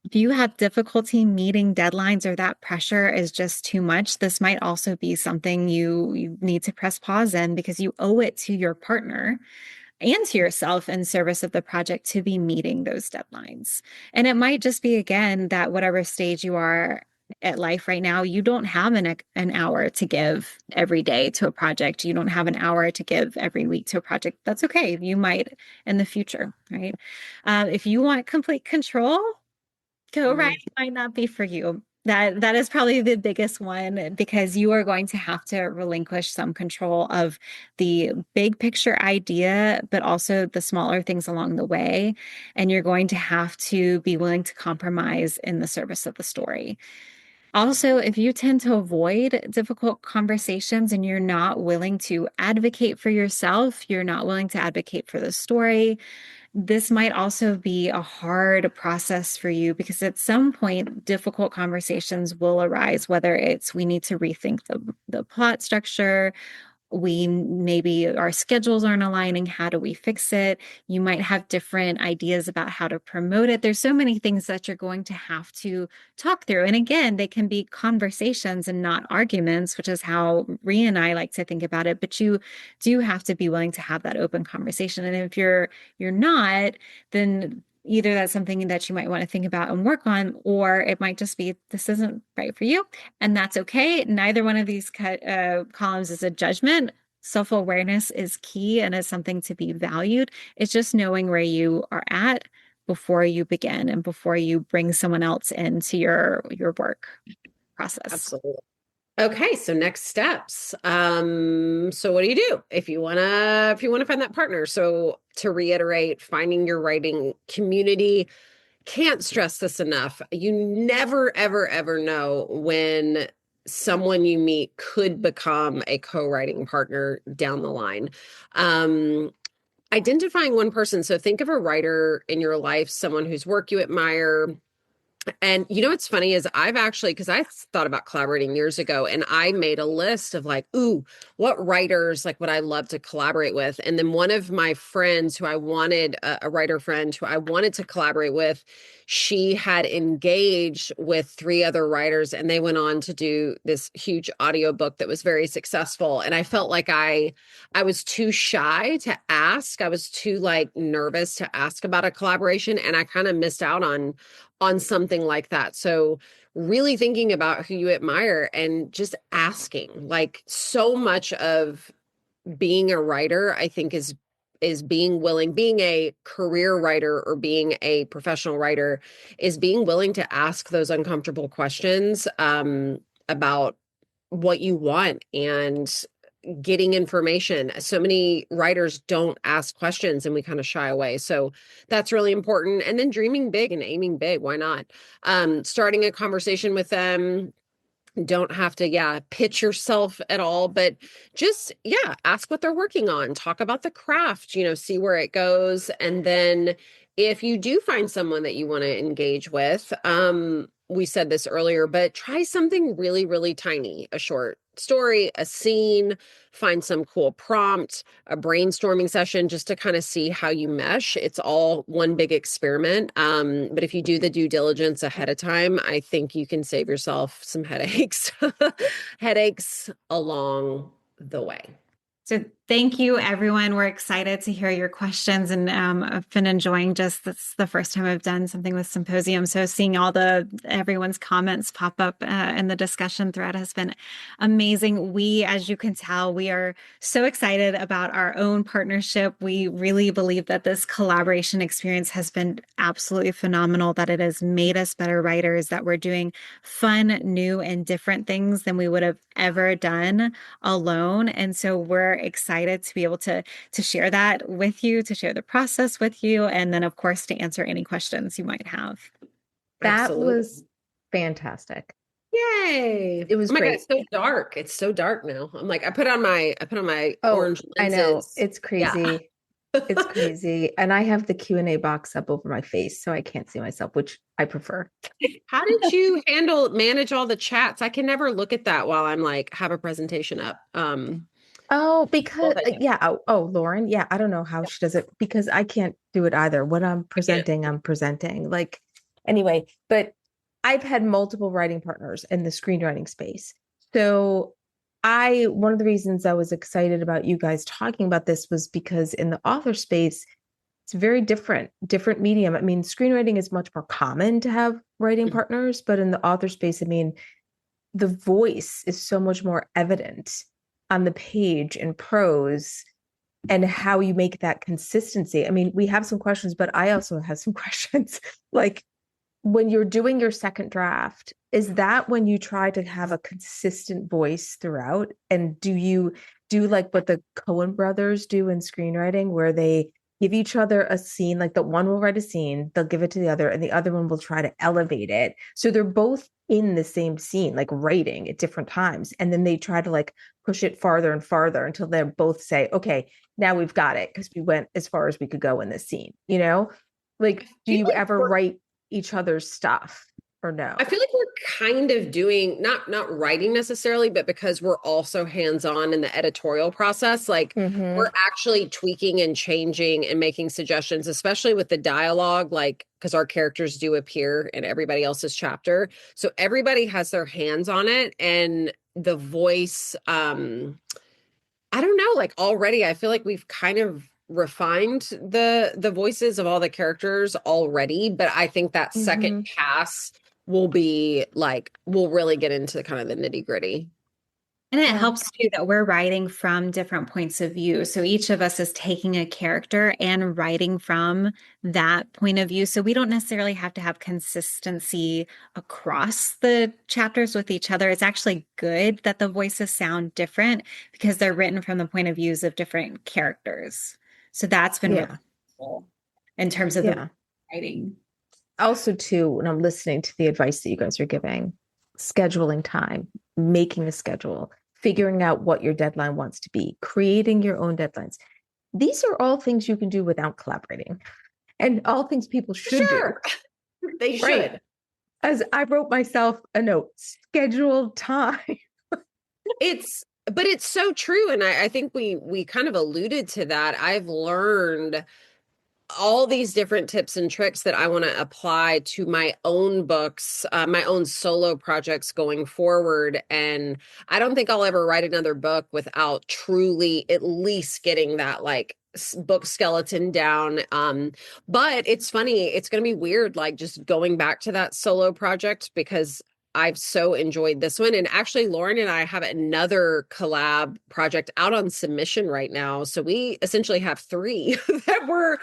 If you have difficulty meeting deadlines or that pressure is just too much, this might also be something you need to press pause in because you owe it to your partner and to yourself in service of the project to be meeting those deadlines. And it might just be, again, that whatever stage you are at life right now, you don't have an hour to give every day to a project. You don't have an hour to give every week to a project. That's okay. You might in the future, right? If you want complete control, co-writing might not be for you. That is probably the biggest one because you are going to have to relinquish some control of the big picture idea, but also the smaller things along the way. And you're going to have to be willing to compromise in the service of the story. Also, if you tend to avoid difficult conversations and you're not willing to advocate for yourself, you're not willing to advocate for the story, this might also be a hard process for you because at some point, difficult conversations will arise, whether it's we need to rethink the plot structure, we maybe our schedules aren't aligning. How do we fix it? You might have different ideas about how to promote it. There's so many things that you're going to have to talk through. And again, they can be conversations and not arguments, which is how Rhea and I like to think about it. But you do have to be willing to have that open conversation. And if you're not, then either that's something that you might want to think about and work on, or it might just be this isn't right for you. And that's okay. Neither one of these columns is a judgment. Self-awareness is key and is something to be valued. It's just knowing where you are at before you begin and before you bring someone else into your work process. Absolutely. Okay, so next steps. So what do you do if you wanna find that partner? So to reiterate, finding your writing community. Can't stress this enough. You never, ever, ever know when someone you meet could become a co-writing partner down the line. Identifying one person. So think of a writer in your life, someone whose work you admire. And you know what's funny is I've actually, because I thought about collaborating years ago, and I made a list of like, ooh, what writers like would I love to collaborate with? And then one of my friends who I wanted, a writer friend who I wanted to collaborate with, she had engaged with 3 other writers and they went on to do this huge audiobook that was very successful. And I felt like I was too shy to ask. I was too like nervous to ask about a collaboration, and I kind of missed out on something like that. So really thinking about who you admire and just asking. Like, so much of being a writer, I think is being willing, being a career writer or being a professional writer, is being willing to ask those uncomfortable questions about what you want and getting information. So many writers don't ask questions and we kind of shy away. So that's really important. And then dreaming big and aiming big. Why not? Starting a conversation with them. Don't have to, pitch yourself at all, but just, ask what they're working on, talk about the craft, see where it goes. And then if you do find someone that you want to engage with, we said this earlier, but try something really, really tiny, a short story, a scene, find some cool prompt, a brainstorming session just to kind of see how you mesh. It's all one big experiment. But if you do the due diligence ahead of time, I think you can save yourself some headaches, headaches along the way. So thank you, everyone. We're excited to hear your questions, and I've been enjoying this the first time I've done something with Symposium. So seeing everyone's comments pop up in the discussion thread has been amazing. We, as you can tell, we are so excited about our own partnership. We really believe that this collaboration experience has been absolutely phenomenal, that it has made us better writers, that we're doing fun, new, and different things than we would have ever done alone. And so we're excited to be able to share that with you, to share the process with you, and then of course to answer any questions you might have. That Absolutely. was fantastic. Yay. It was Oh my great. God, it's so dark. It's so dark now. I'm like, I put on my orange lenses. I know. It's crazy. Yeah. It's crazy. And I have the Q&A box up over my face, so I can't see myself, which I prefer. How did you manage all the chats? I can never look at that while I'm like, have a presentation up. Because Lauren, yeah, I don't know how she does it because I can't do it either. When I'm presenting. Like, anyway, but I've had multiple writing partners in the screenwriting space. So one of the reasons I was excited about you guys talking about this was because in the author space, it's very different medium. I mean, screenwriting is much more common to have writing partners, but in the author space, I mean, the voice is so much more evident on the page in prose and how you make that consistency. I mean, we have some questions, but I also have some questions. Like, when you're doing your second draft, is that when you try to have a consistent voice throughout? And do you do like what the Coen brothers do in screenwriting, where they give each other a scene, like the one will write a scene, they'll give it to the other, and the other one will try to elevate it. So they're both in the same scene, like writing at different times. And then they try to like push it farther and farther until they both say, okay, now we've got it because we went as far as we could go in this scene, you know? Like, do you ever write each other's stuff or no? I feel like we're kind of doing not writing necessarily, but because we're also hands-on in the editorial process, like we're actually tweaking and changing and making suggestions, especially with the dialogue, like because our characters do appear in everybody else's chapter. So everybody has their hands on it, and the voice, I don't know, like already I feel like we've kind of refined the voices of all the characters already, but I think that second pass will be like, we'll really get into kind of the nitty-gritty. And it helps too that we're writing from different points of view. So each of us is taking a character and writing from that point of view. So we don't necessarily have to have consistency across the chapters with each other. It's actually good that the voices sound different because they're written from the point of views of different characters. So that's been really helpful in terms of the writing. Also, too, when I'm listening to the advice that you guys are giving, scheduling time, making a schedule, figuring out what your deadline wants to be, creating your own deadlines. These are all things you can do without collaborating, and all things people should do. They should. As I wrote myself a note, schedule time. But it's so true. And I think we kind of alluded to that. I've learned all these different tips and tricks that I want to apply to my own books, my own solo projects going forward. And I don't think I'll ever write another book without truly at least getting that like book skeleton down. But it's funny, it's going to be weird, like just going back to that solo project because I've so enjoyed this one. And actually, Lauren and I have another collab project out on submission right now. So we essentially have 3 that we're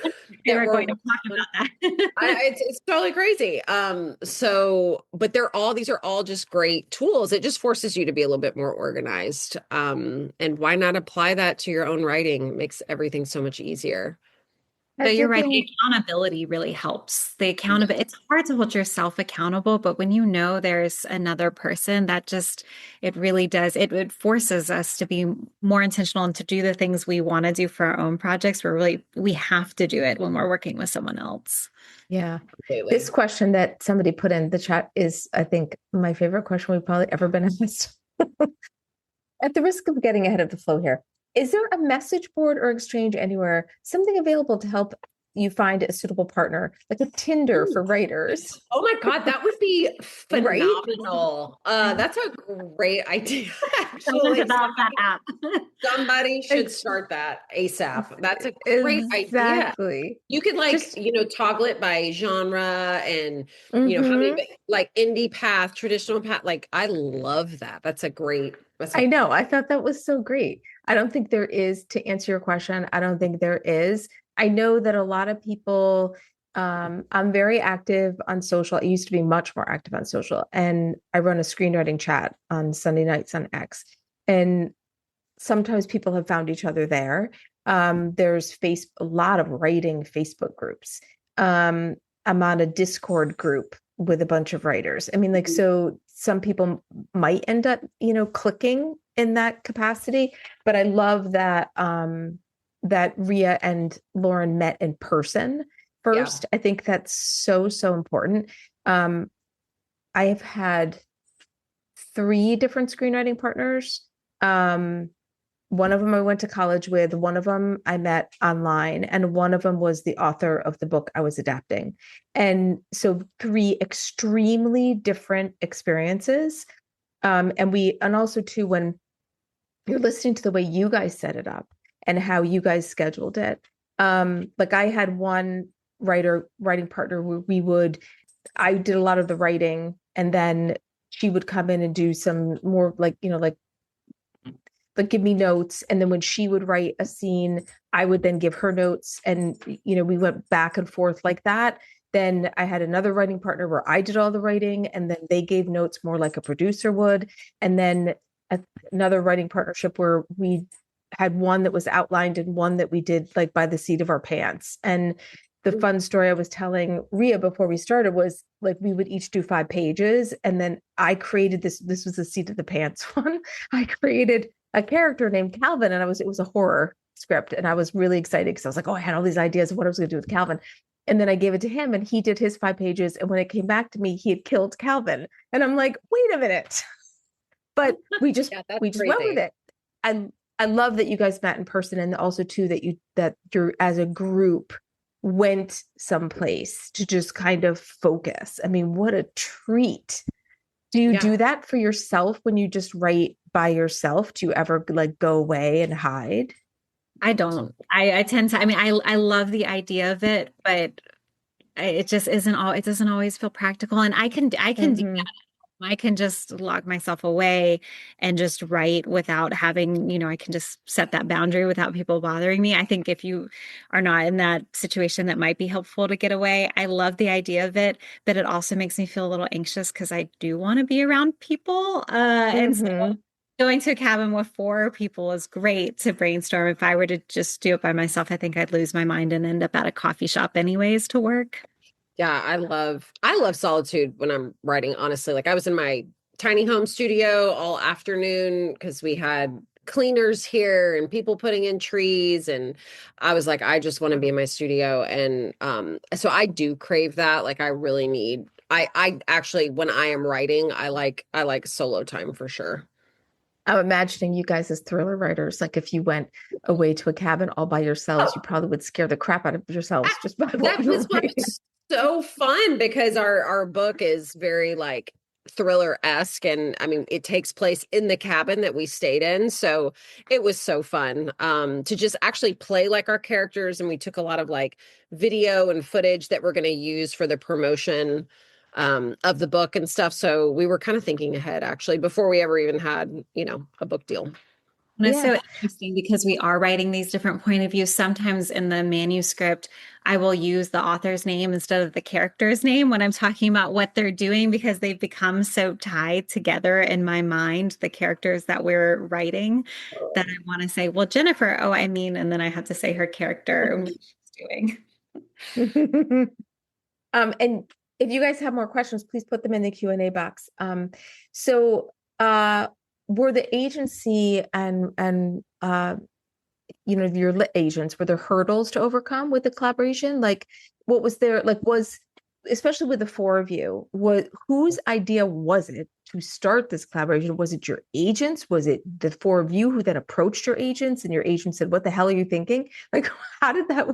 going to talk about that. It's totally crazy. But these are all just great tools. It just forces you to be a little bit more organized. And why not apply that to your own writing? It makes everything so much easier. But you're right. The thing. accountability really helps. The accountability, it's hard to hold yourself accountable, but when you know there's another person, that just, it really does. It forces us to be more intentional and to do the things we want to do for our own projects. We have to do it when we're working with someone else. Yeah. Completely. This question that somebody put in the chat is, I think, my favorite question we've probably ever been asked. At the risk of getting ahead of the flow here, is there a message board or exchange anywhere, something available to help you find a suitable partner, like a Tinder for writers? Oh my God, that would be Right? phenomenal. That's a great idea. Someone Actually, develop that app. somebody should start that ASAP. That's a great idea. Exactly. You could Just toggle it by genre and how mhm. many like indie path, traditional path. Like I love that. I know. I thought that was so great. I don't think there is, to answer your question, I don't think there is. I know that a lot of people, I'm very active on social. I used to be much more active on social, and I run a screenwriting chat on Sunday nights on X. And sometimes people have found each other there. There's a lot of writing Facebook groups. I'm on a Discord group with a bunch of writers. I mean, like, so some people might end up, clicking in that capacity, but I love that that Ria and Lauren met in person first. I think that's so, so important. I have had 3 different screenwriting partners. One of them I went to college with, one of them I met online, and one of them was the author of the book I was adapting. And so 3 extremely different experiences. And also too, when you're listening to the way you guys set it up and how you guys scheduled it. Like I had one writing partner where I did a lot of the writing, and then she would come in and do some more like give me notes. And then when she would write a scene, I would then give her notes. And, we went back and forth like that. Then I had another writing partner where I did all the writing, and then they gave notes more like a producer would. And then another writing partnership where we had one that was outlined and one that we did like by the seat of our pants. And the fun story I was telling Ria before we started was like we would each do 5 pages, and then I created this was the seat of the pants one. I created a character named Calvin, and it was a horror script, and I was really excited because I was like, oh, I had all these ideas of what I was going to do with Calvin. And then I gave it to him, and he did his 5 pages, and when it came back to me, he had killed Calvin. And I'm like, wait a minute. But we just went with it. And I love that you guys met in person, and also too that you're as a group went someplace to just kind of focus. I mean, what a treat. Do you do that for yourself when you just write by yourself? Do you ever like go away and hide? I don't. I tend to, I love the idea of it, but it just it doesn't always feel practical. And I can do that. I can just lock myself away and just write without having, I can just set that boundary without people bothering me. I think if you are not in that situation, that might be helpful to get away. I love the idea of it, but it also makes me feel a little anxious because I do want to be around people. And so going to a cabin with 4 people is great to brainstorm. If I were to just do it by myself, I think I'd lose my mind and end up at a coffee shop anyways to work. Yeah, I love solitude when I'm writing, honestly. Like I was in my tiny home studio all afternoon because we had cleaners here and people putting in trees, and I was like, I just want to be in my studio. And so I do crave that. Like I really need I actually, when I am writing, I like solo time for sure. I'm imagining you guys as thriller writers. Like if you went away to a cabin all by yourselves, you probably would scare the crap out of yourselves just by what That you're was writing. so fun because our book is very like thriller-esque, and I mean it takes place in the cabin that we stayed in, so it was so fun to just actually play like our characters. And we took a lot of like video and footage that we're going to use for the promotion of the book and stuff, so we were kind of thinking ahead actually before we ever even had a book deal. And it's so interesting because we are writing these different point of views. Sometimes in the manuscript, I will use the author's name instead of the character's name when I'm talking about what they're doing, because they've become so tied together in my mind, the characters that we're writing, that I want to say, well, Jennifer, and then I have to say her character. doing. And if you guys have more questions, please put them in the Q&A box. Were the agency and your lit agents, were there hurdles to overcome with the collaboration? Like, what was there, like, especially with the four of you, whose idea was it to start this collaboration? Was it your agents? Was it the four of you who then approached your agents and your agent said, what the hell are you thinking? Like, how did that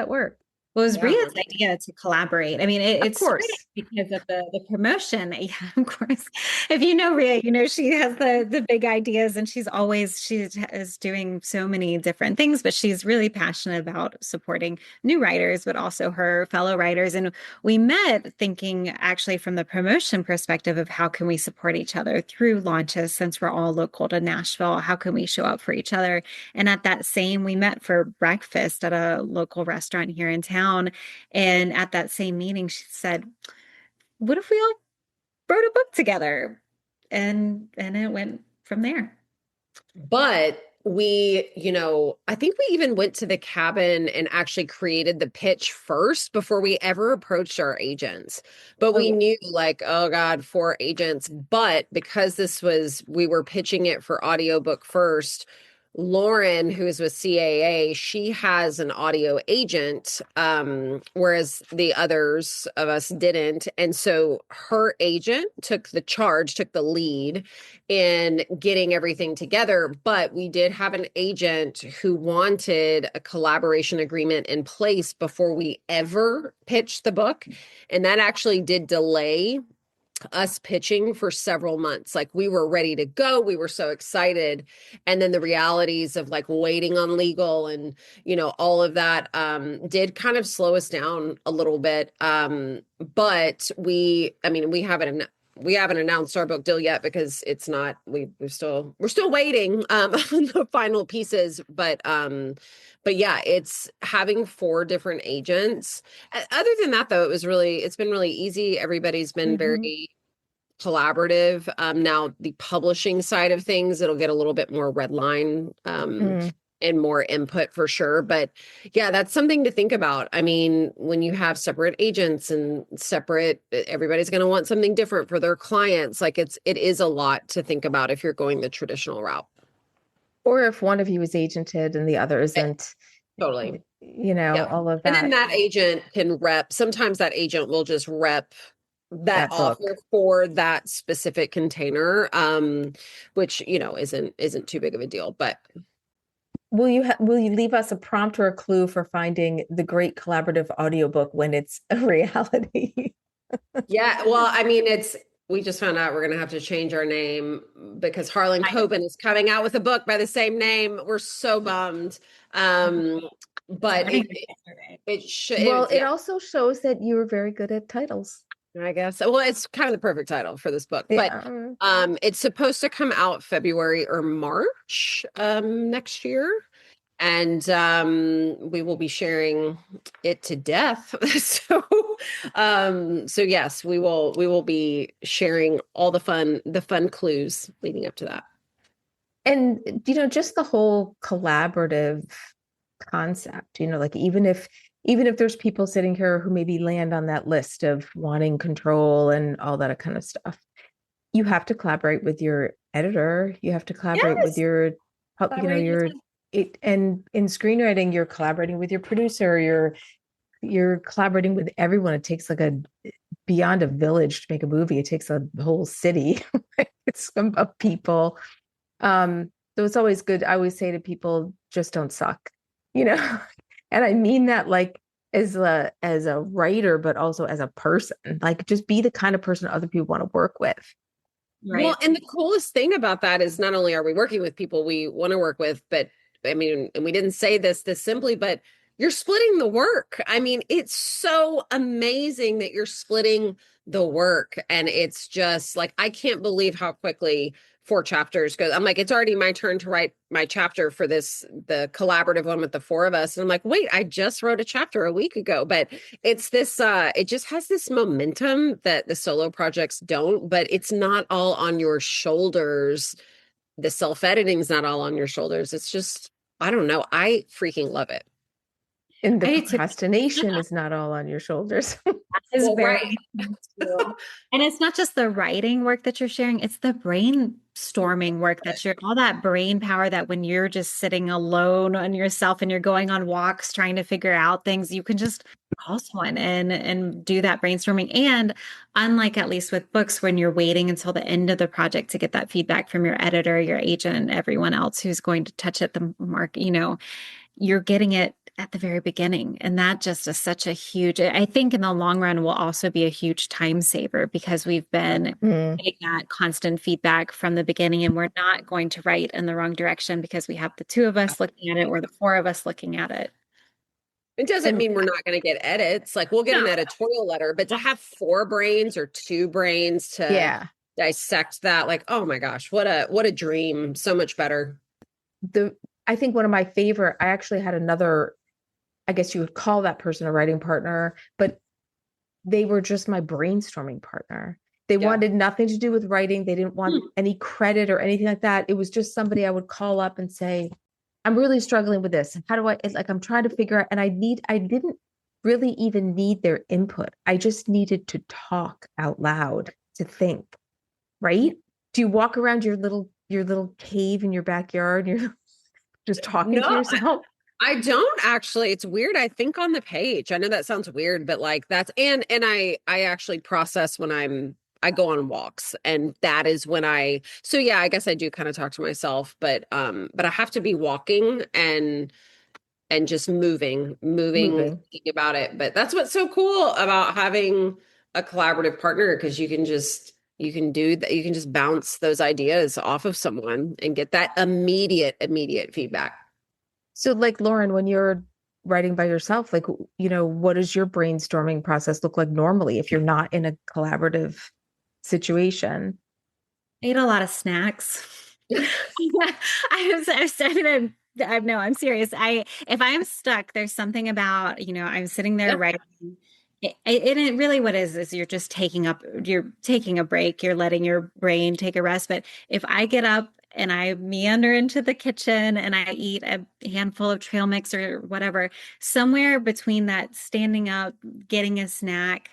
work? Well, it was Yeah. Ria's idea to collaborate. I mean, Of it's course. because of the promotion. Yeah, of course. If you know Ria, you know she has the big ideas, and she is doing so many different things, but she's really passionate about supporting new writers, but also her fellow writers. And we met thinking actually from the promotion perspective of how can we support each other through launches, since we're all local to Nashville, how can we show up for each other? And at that same, we met for breakfast at a local restaurant here in town. And at that same meeting, she said, what if we all wrote a book together? And it went from there. But I think we even went to the cabin and actually created the pitch first before we ever approached our agents. But we knew like, oh God, 4 agents. But because we were pitching it for audiobook first, Lauren, who is with CAA, she has an audio agent, whereas the others of us didn't. And so her agent took the lead in getting everything together. But we did have an agent who wanted a collaboration agreement in place before we ever pitched the book. And that actually did delay us pitching for several months. Like we were ready to go. We were so excited. And then the realities of like waiting on legal and, all of that did kind of slow us down a little bit. But we haven't announced our book deal yet because it's not, we're still waiting on the final pieces. But yeah, it's having 4 different agents. Other than that, though, it's been really easy. Everybody's been very collaborative. Now the publishing side of things, it'll get a little bit more red line, and more input for sure. But yeah, that's something to think about. I mean, when you have separate agents and everybody's going to want something different for their clients. Like it is a lot to think about if you're going the traditional route. Or if one of you is agented and the other isn't. Totally. All of that. And then that agent can sometimes that agent will just rep that offer book for that specific container, which, isn't too big of a deal. But will you leave us a prompt or a clue for finding the great collaborative audiobook when it's a reality? Yeah, well, I mean, we just found out we're going to have to change our name because Harlan Coben is coming out with a book by the same name. We're so bummed. But it should. Well, it also shows that you were very good at titles, I guess. Well, it's kind of the perfect title for this book, but it's supposed to come out February or March next year. And we will be sharing it to death. So yes, we will be sharing all the fun clues leading up to that. And just the whole collaborative concept, like even if there's people sitting here who maybe land on that list of wanting control and all that kind of stuff, you have to collaborate with your editor, you have to collaborate with your and in screenwriting, you're collaborating with your producer, you're collaborating with everyone. It takes like beyond a village to make a movie. It takes a whole city. It's of people. So it's always good. I always say to people, just don't suck, and I mean that like as a writer, but also as a person. Like just be the kind of person other people want to work with. Right. Well, and the coolest thing about that is not only are we working with people we want to work with, but I mean, and we didn't say this simply, but you're splitting the work. I mean, it's so amazing that you're splitting the work. And it's just like, I can't believe how quickly 4 chapters go. I'm like, it's already my turn to write my chapter for the collaborative one with the 4 of us. And I'm like, wait, I just wrote a chapter a week ago. But it's this, it just has this momentum that the solo projects don't, but it's not all on your shoulders. The self-editing is not all on your shoulders. It's just, I don't know. I freaking love it. And the I do too. procrastination is not all on your shoulders. Is Well, very right. true. And it's not just the writing work that you're sharing, it's the brainstorming work that you're all that brain power that when you're just sitting alone on yourself and you're going on walks trying to figure out things, you can just call someone and do that brainstorming. And unlike at least with books, when you're waiting until the end of the project to get that feedback from your editor, your agent, and everyone else who's going to touch it the mark, you're getting it at the very beginning. And that just is such a huge, I think in the long run will also be a huge time saver because we've been getting that constant feedback from the beginning and we're not going to write in the wrong direction because we have the two of us looking at it or the four of us looking at it. It doesn't mean we're not going to get edits. Like we'll get an editorial letter, but to have 4 brains or 2 brains to dissect that, like, oh my gosh, what a dream. So much better. I think one of my favorite, I actually had another, I guess you would call that person a writing partner, but they were just my brainstorming partner. They wanted nothing to do with writing. They didn't want any credit or anything like that. It was just somebody I would call up and say, I'm really struggling with this. How do I'm trying to figure out, and I didn't really even need their input. I just needed to talk out loud, to think, right? Do you walk around your little cave in your backyard and you're just talking to yourself? I don't actually. It's weird. I think on the page. I know that sounds weird, but like that's and I actually process when I go on walks, and that is when I guess I do kind of talk to myself, but I have to be walking and just moving, thinking about it. But that's what's so cool about having a collaborative partner, because you can just bounce those ideas off of someone and get that immediate feedback. So like Lauren, when you're writing by yourself, like, what does your brainstorming process look like normally if you're not in a collaborative situation? I eat a lot of snacks. I'm serious. If I'm stuck, there's something about, I'm sitting there writing. It really what is you're just taking a break, you're letting your brain take a rest. But if I get up and I meander into the kitchen and I eat a handful of trail mix or whatever, somewhere between that standing up, getting a snack,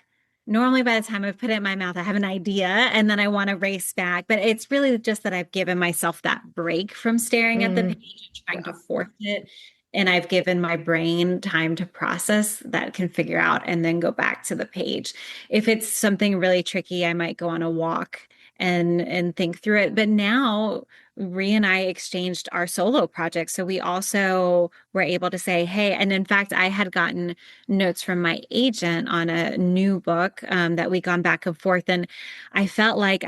normally by the time I've put it in my mouth, I have an idea and then I want to race back. But it's really just that I've given myself that break from staring at the page and trying to force it. And I've given my brain time to process that, can figure out and then go back to the page. If it's something really tricky, I might go on a walk and think through it. But now Rhea and I exchanged our solo projects. So we also were able to say, hey, and in fact, I had gotten notes from my agent on a new book that we gone back and forth. And I felt like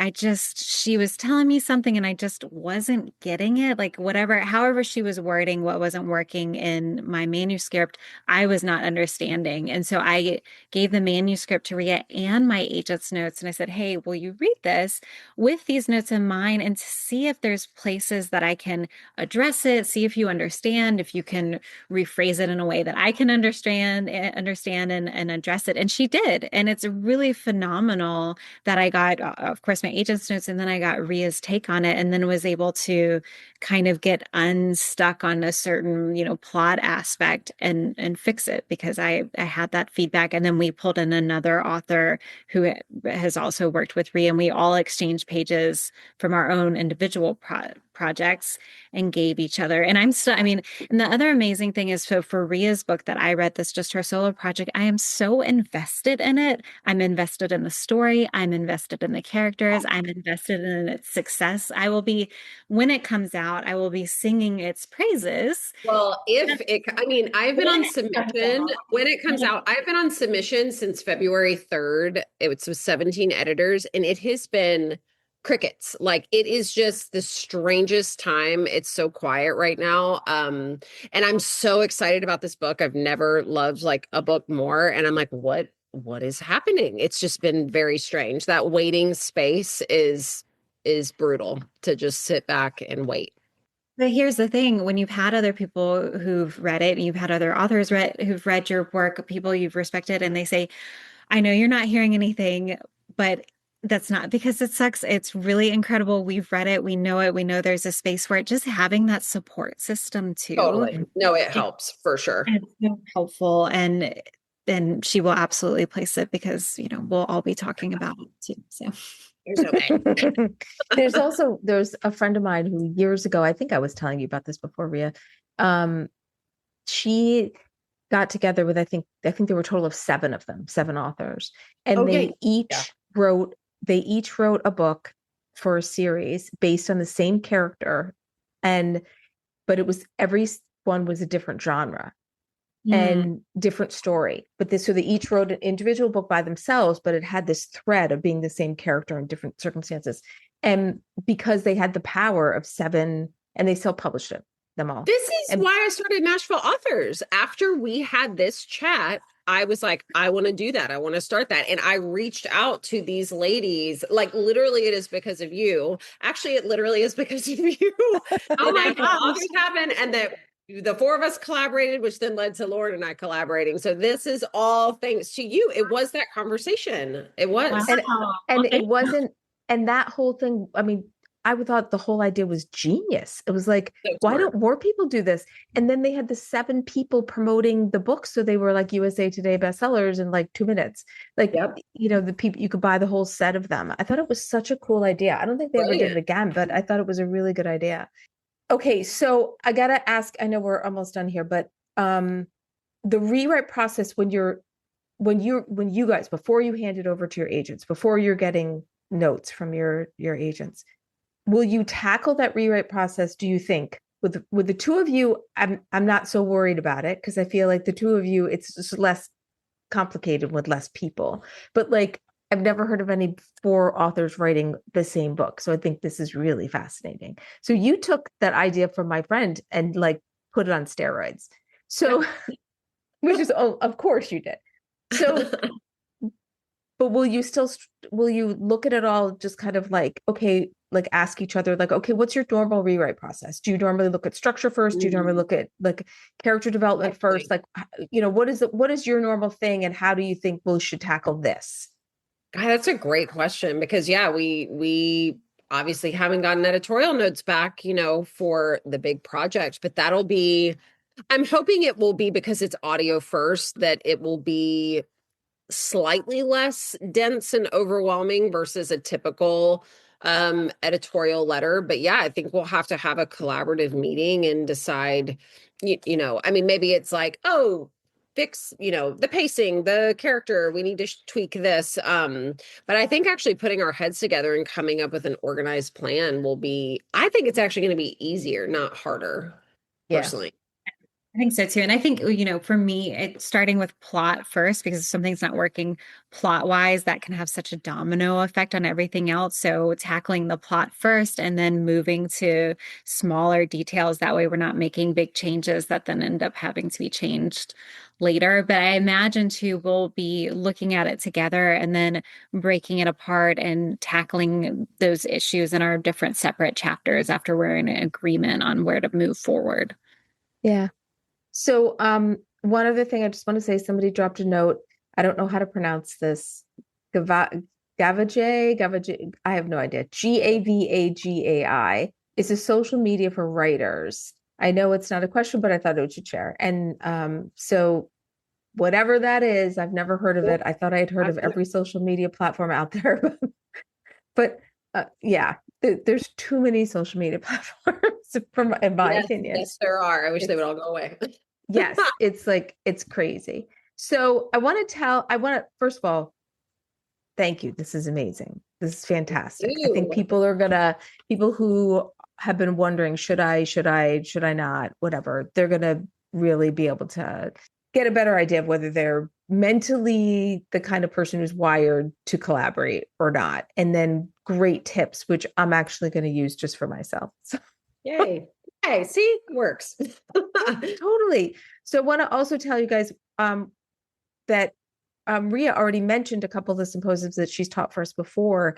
she was telling me something and I just wasn't getting it. Like however she was wording what wasn't working in my manuscript, I was not understanding. And so I gave the manuscript to Rhea and my agent's notes. And I said, hey, will you read this with these notes in mind and to see if there's places that I can address it, see if you understand, if you can rephrase it in a way that I can understand and address it. And she did. And it's really phenomenal that I got, of course, my agent's notes, and then I got Rhea's take on it, and then was able to kind of get unstuck on a certain, plot aspect and fix it because I had that feedback. And then we pulled in another author who has also worked with Rhea, and we all exchanged pages from our own individual projects and gave each other. And and the other amazing thing is, so for Rhea's book that I read, that's just her solo project, I am so invested in it. I'm invested in the story. I'm invested in the characters. I'm invested in its success. When it comes out, I will be singing its praises. Well, I've been on submission when it comes out. I've been on submission since February 3rd. It was with 17 editors, and it has been crickets. Like, it is just the strangest time. It's so quiet right now. And I'm so excited about this book. I've never loved like a book more. And I'm like, what is happening? It's just been very strange. That waiting space is brutal, to just sit back and wait. But here's the thing, when you've had other people who've read it, and you've had other authors who've read your work, people you've respected, and they say, I know you're not hearing anything, but That's not because it sucks. It's really incredible. We've read it. We know it. We know there's a space for it. Just having that support system too. Totally. No, it helps for sure. It's so helpful. And she will absolutely place it because, we'll all be talking about it too. So There's no way. There's a friend of mine who years ago, I think I was telling you about this before, Ria. She got together with, I think there were a total of 7 of them, 7 authors. And they each wrote a book for a series based on the same character. But it was, every one was a different genre and different story. So they each wrote an individual book by themselves, but it had this thread of being the same character in different circumstances. And because they had the power of 7, and they self-published them all. This is why I started Nashville Authors. After we had this chat, I was like, I want to do that. I want to start that. And I reached out to these ladies, like literally it is because of you. Actually, it literally is because of you. Oh my God. Authors happened, and that the 4 of us collaborated, which then led to Lauren and I collaborating. So this is all thanks to you. It was that conversation. It was. Wow. And it wasn't, and that whole thing, I mean, I thought the whole idea was genius. It was like, So why smart. don't more people do this? And then they had the 7 people promoting the book. So they were like USA Today bestsellers in like 2 minutes. Like, the people, you could buy the whole set of them. I thought it was such a cool idea. I don't think they ever did it again, but I thought it was a really good idea. Okay, so I gotta ask, I know we're almost done here, but the rewrite process when you guys, before you hand it over to your agents, before you're getting notes from your agents, will you tackle that rewrite process, do you think? With the 2 of you, I'm not so worried about it, because I feel like the 2 of you, it's just less complicated with less people. But like, I've never heard of any 4 authors writing the same book. So I think this is really fascinating. So you took that idea from my friend and like put it on steroids. So, which is, of course you did. So, but will you look at it all just kind of like, okay, like ask each other, like, okay, what's your normal rewrite process? Do you normally look at structure first? Do you normally look at like character development first? Like, what is your normal thing, and how do you think we should tackle this? God, that's a great question, because we obviously haven't gotten editorial notes back, for the big project, but I'm hoping it will be, because it's audio first, that it will be slightly less dense and overwhelming versus a typical editorial letter. But yeah, I think we'll have to have a collaborative meeting and decide, I mean, maybe it's like, oh, fix, the pacing, the character, we need to tweak this. But I think actually putting our heads together and coming up with an organized plan I think it's actually going to be easier, not harder, personally. I think so too. And I think, for me, it's starting with plot first, because if something's not working plot wise, that can have such a domino effect on everything else. So tackling the plot first and then moving to smaller details. That way we're not making big changes that then end up having to be changed later. But I imagine too, we'll be looking at it together and then breaking it apart and tackling those issues in our different separate chapters after we're in agreement on where to move forward. Yeah. So one other thing I just want to say, somebody dropped a note. I don't know how to pronounce this. Gavagai, I have no idea. Gavagai is a social media for writers. I know it's not a question, but I thought it should share. And so whatever that is, I've never heard of it. I thought I had heard of every social media platform out there. But yeah, there's too many social media platforms, in my opinion. Yes, there are. I wish they would all go away. Yes, it's crazy. So I want to first of all, thank you. This is amazing. This is fantastic. I think people who have been wondering, should I not, whatever, they're going to really be able to get a better idea of whether they're mentally the kind of person who's wired to collaborate or not. And then great tips, which I'm actually going to use just for myself. So. Yay. Hey, see, it works. Totally. So I want to also tell you guys that Ria already mentioned a couple of the symposiums that she's taught for us before.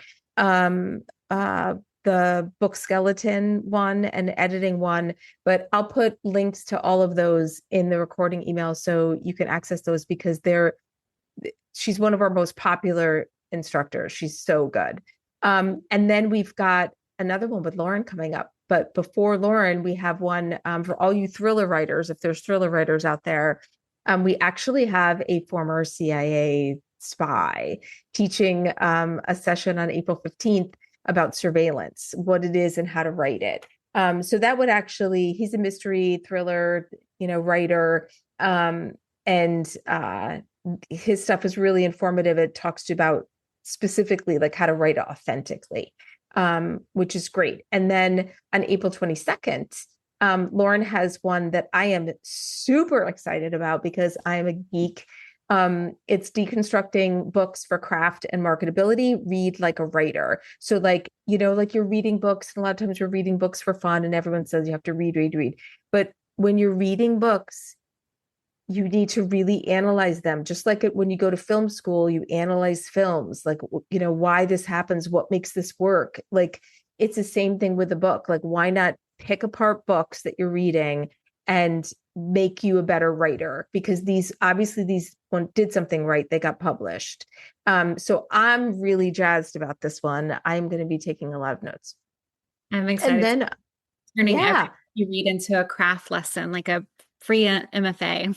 The book skeleton one and editing one, but I'll put links to all of those in the recording email so you can access those, because she's one of our most popular instructor. She's so good. And then we've got another one with Lauren coming up. But before Lauren, we have one for all you thriller writers. If there's thriller writers out there, we actually have a former CIA spy teaching a session on April 15th about surveillance, what it is and how to write it. So that would actually, he's a mystery thriller, writer. And his stuff is really informative. It talks to about specifically like how to write authentically, which is great. And then on April 22nd, Lauren has one that I am super excited about because I am a geek. It's deconstructing books for craft and marketability. Read like a writer. So like you're reading books, and a lot of times we're reading books for fun and everyone says you have to read. But when you're reading books, you need to really analyze them. Just like when you go to film school, you analyze films, like, why this happens, what makes this work. Like, it's the same thing with a book. Like, why not pick apart books that you're reading and make you a better writer? Because these one did something right. They got published. So I'm really jazzed about this one. I'm going to be taking a lot of notes. I'm excited. And then turning everything you read into a craft lesson, like a free MFA.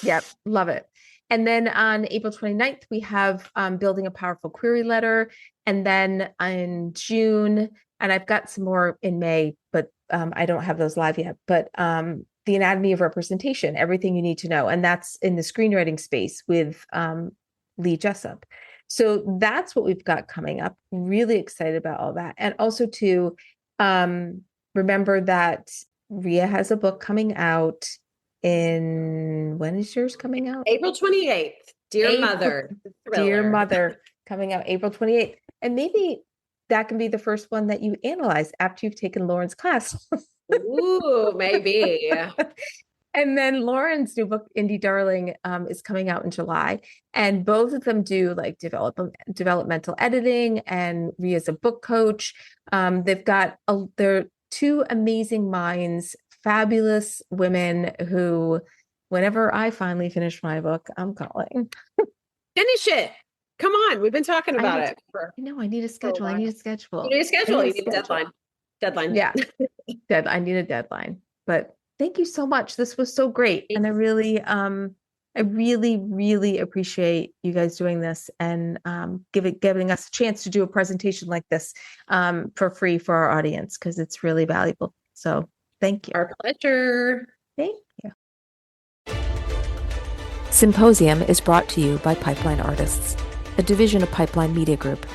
Yep. Love it. And then on April 29th, we have building a powerful query letter. And then in June, and I've got some more in May, but I don't have those live yet, but the anatomy of representation, everything you need to know. And that's in the screenwriting space with Lee Jessup. So that's what we've got coming up. Really excited about all that. And also to remember that Ria has a book coming out when is yours coming out? April 28th. Dear Mother, coming out April 28th. And maybe that can be the first one that you analyze after you've taken Lauren's class. Ooh, maybe. And then Lauren's new book, Indie Darling, is coming out in July. And both of them do like developmental editing, and Ria's a book coach. They're two amazing minds, fabulous women who, whenever I finally finish my book, I'm calling. Finish it. Come on. We've been talking about it. I need a schedule. You need a schedule. You need a deadline. Yeah. I need a deadline. But thank you so much. This was so great. And I really appreciate you guys doing this and giving us a chance to do a presentation like this for free for our audience, because it's really valuable. So thank you. Our pleasure. Thank you. Symposium is brought to you by Pipeline Artists, a division of Pipeline Media Group.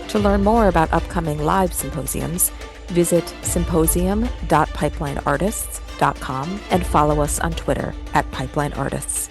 To learn more about upcoming live symposiums, visit symposium.pipelineartists.com and follow us on Twitter @PipelineArtists.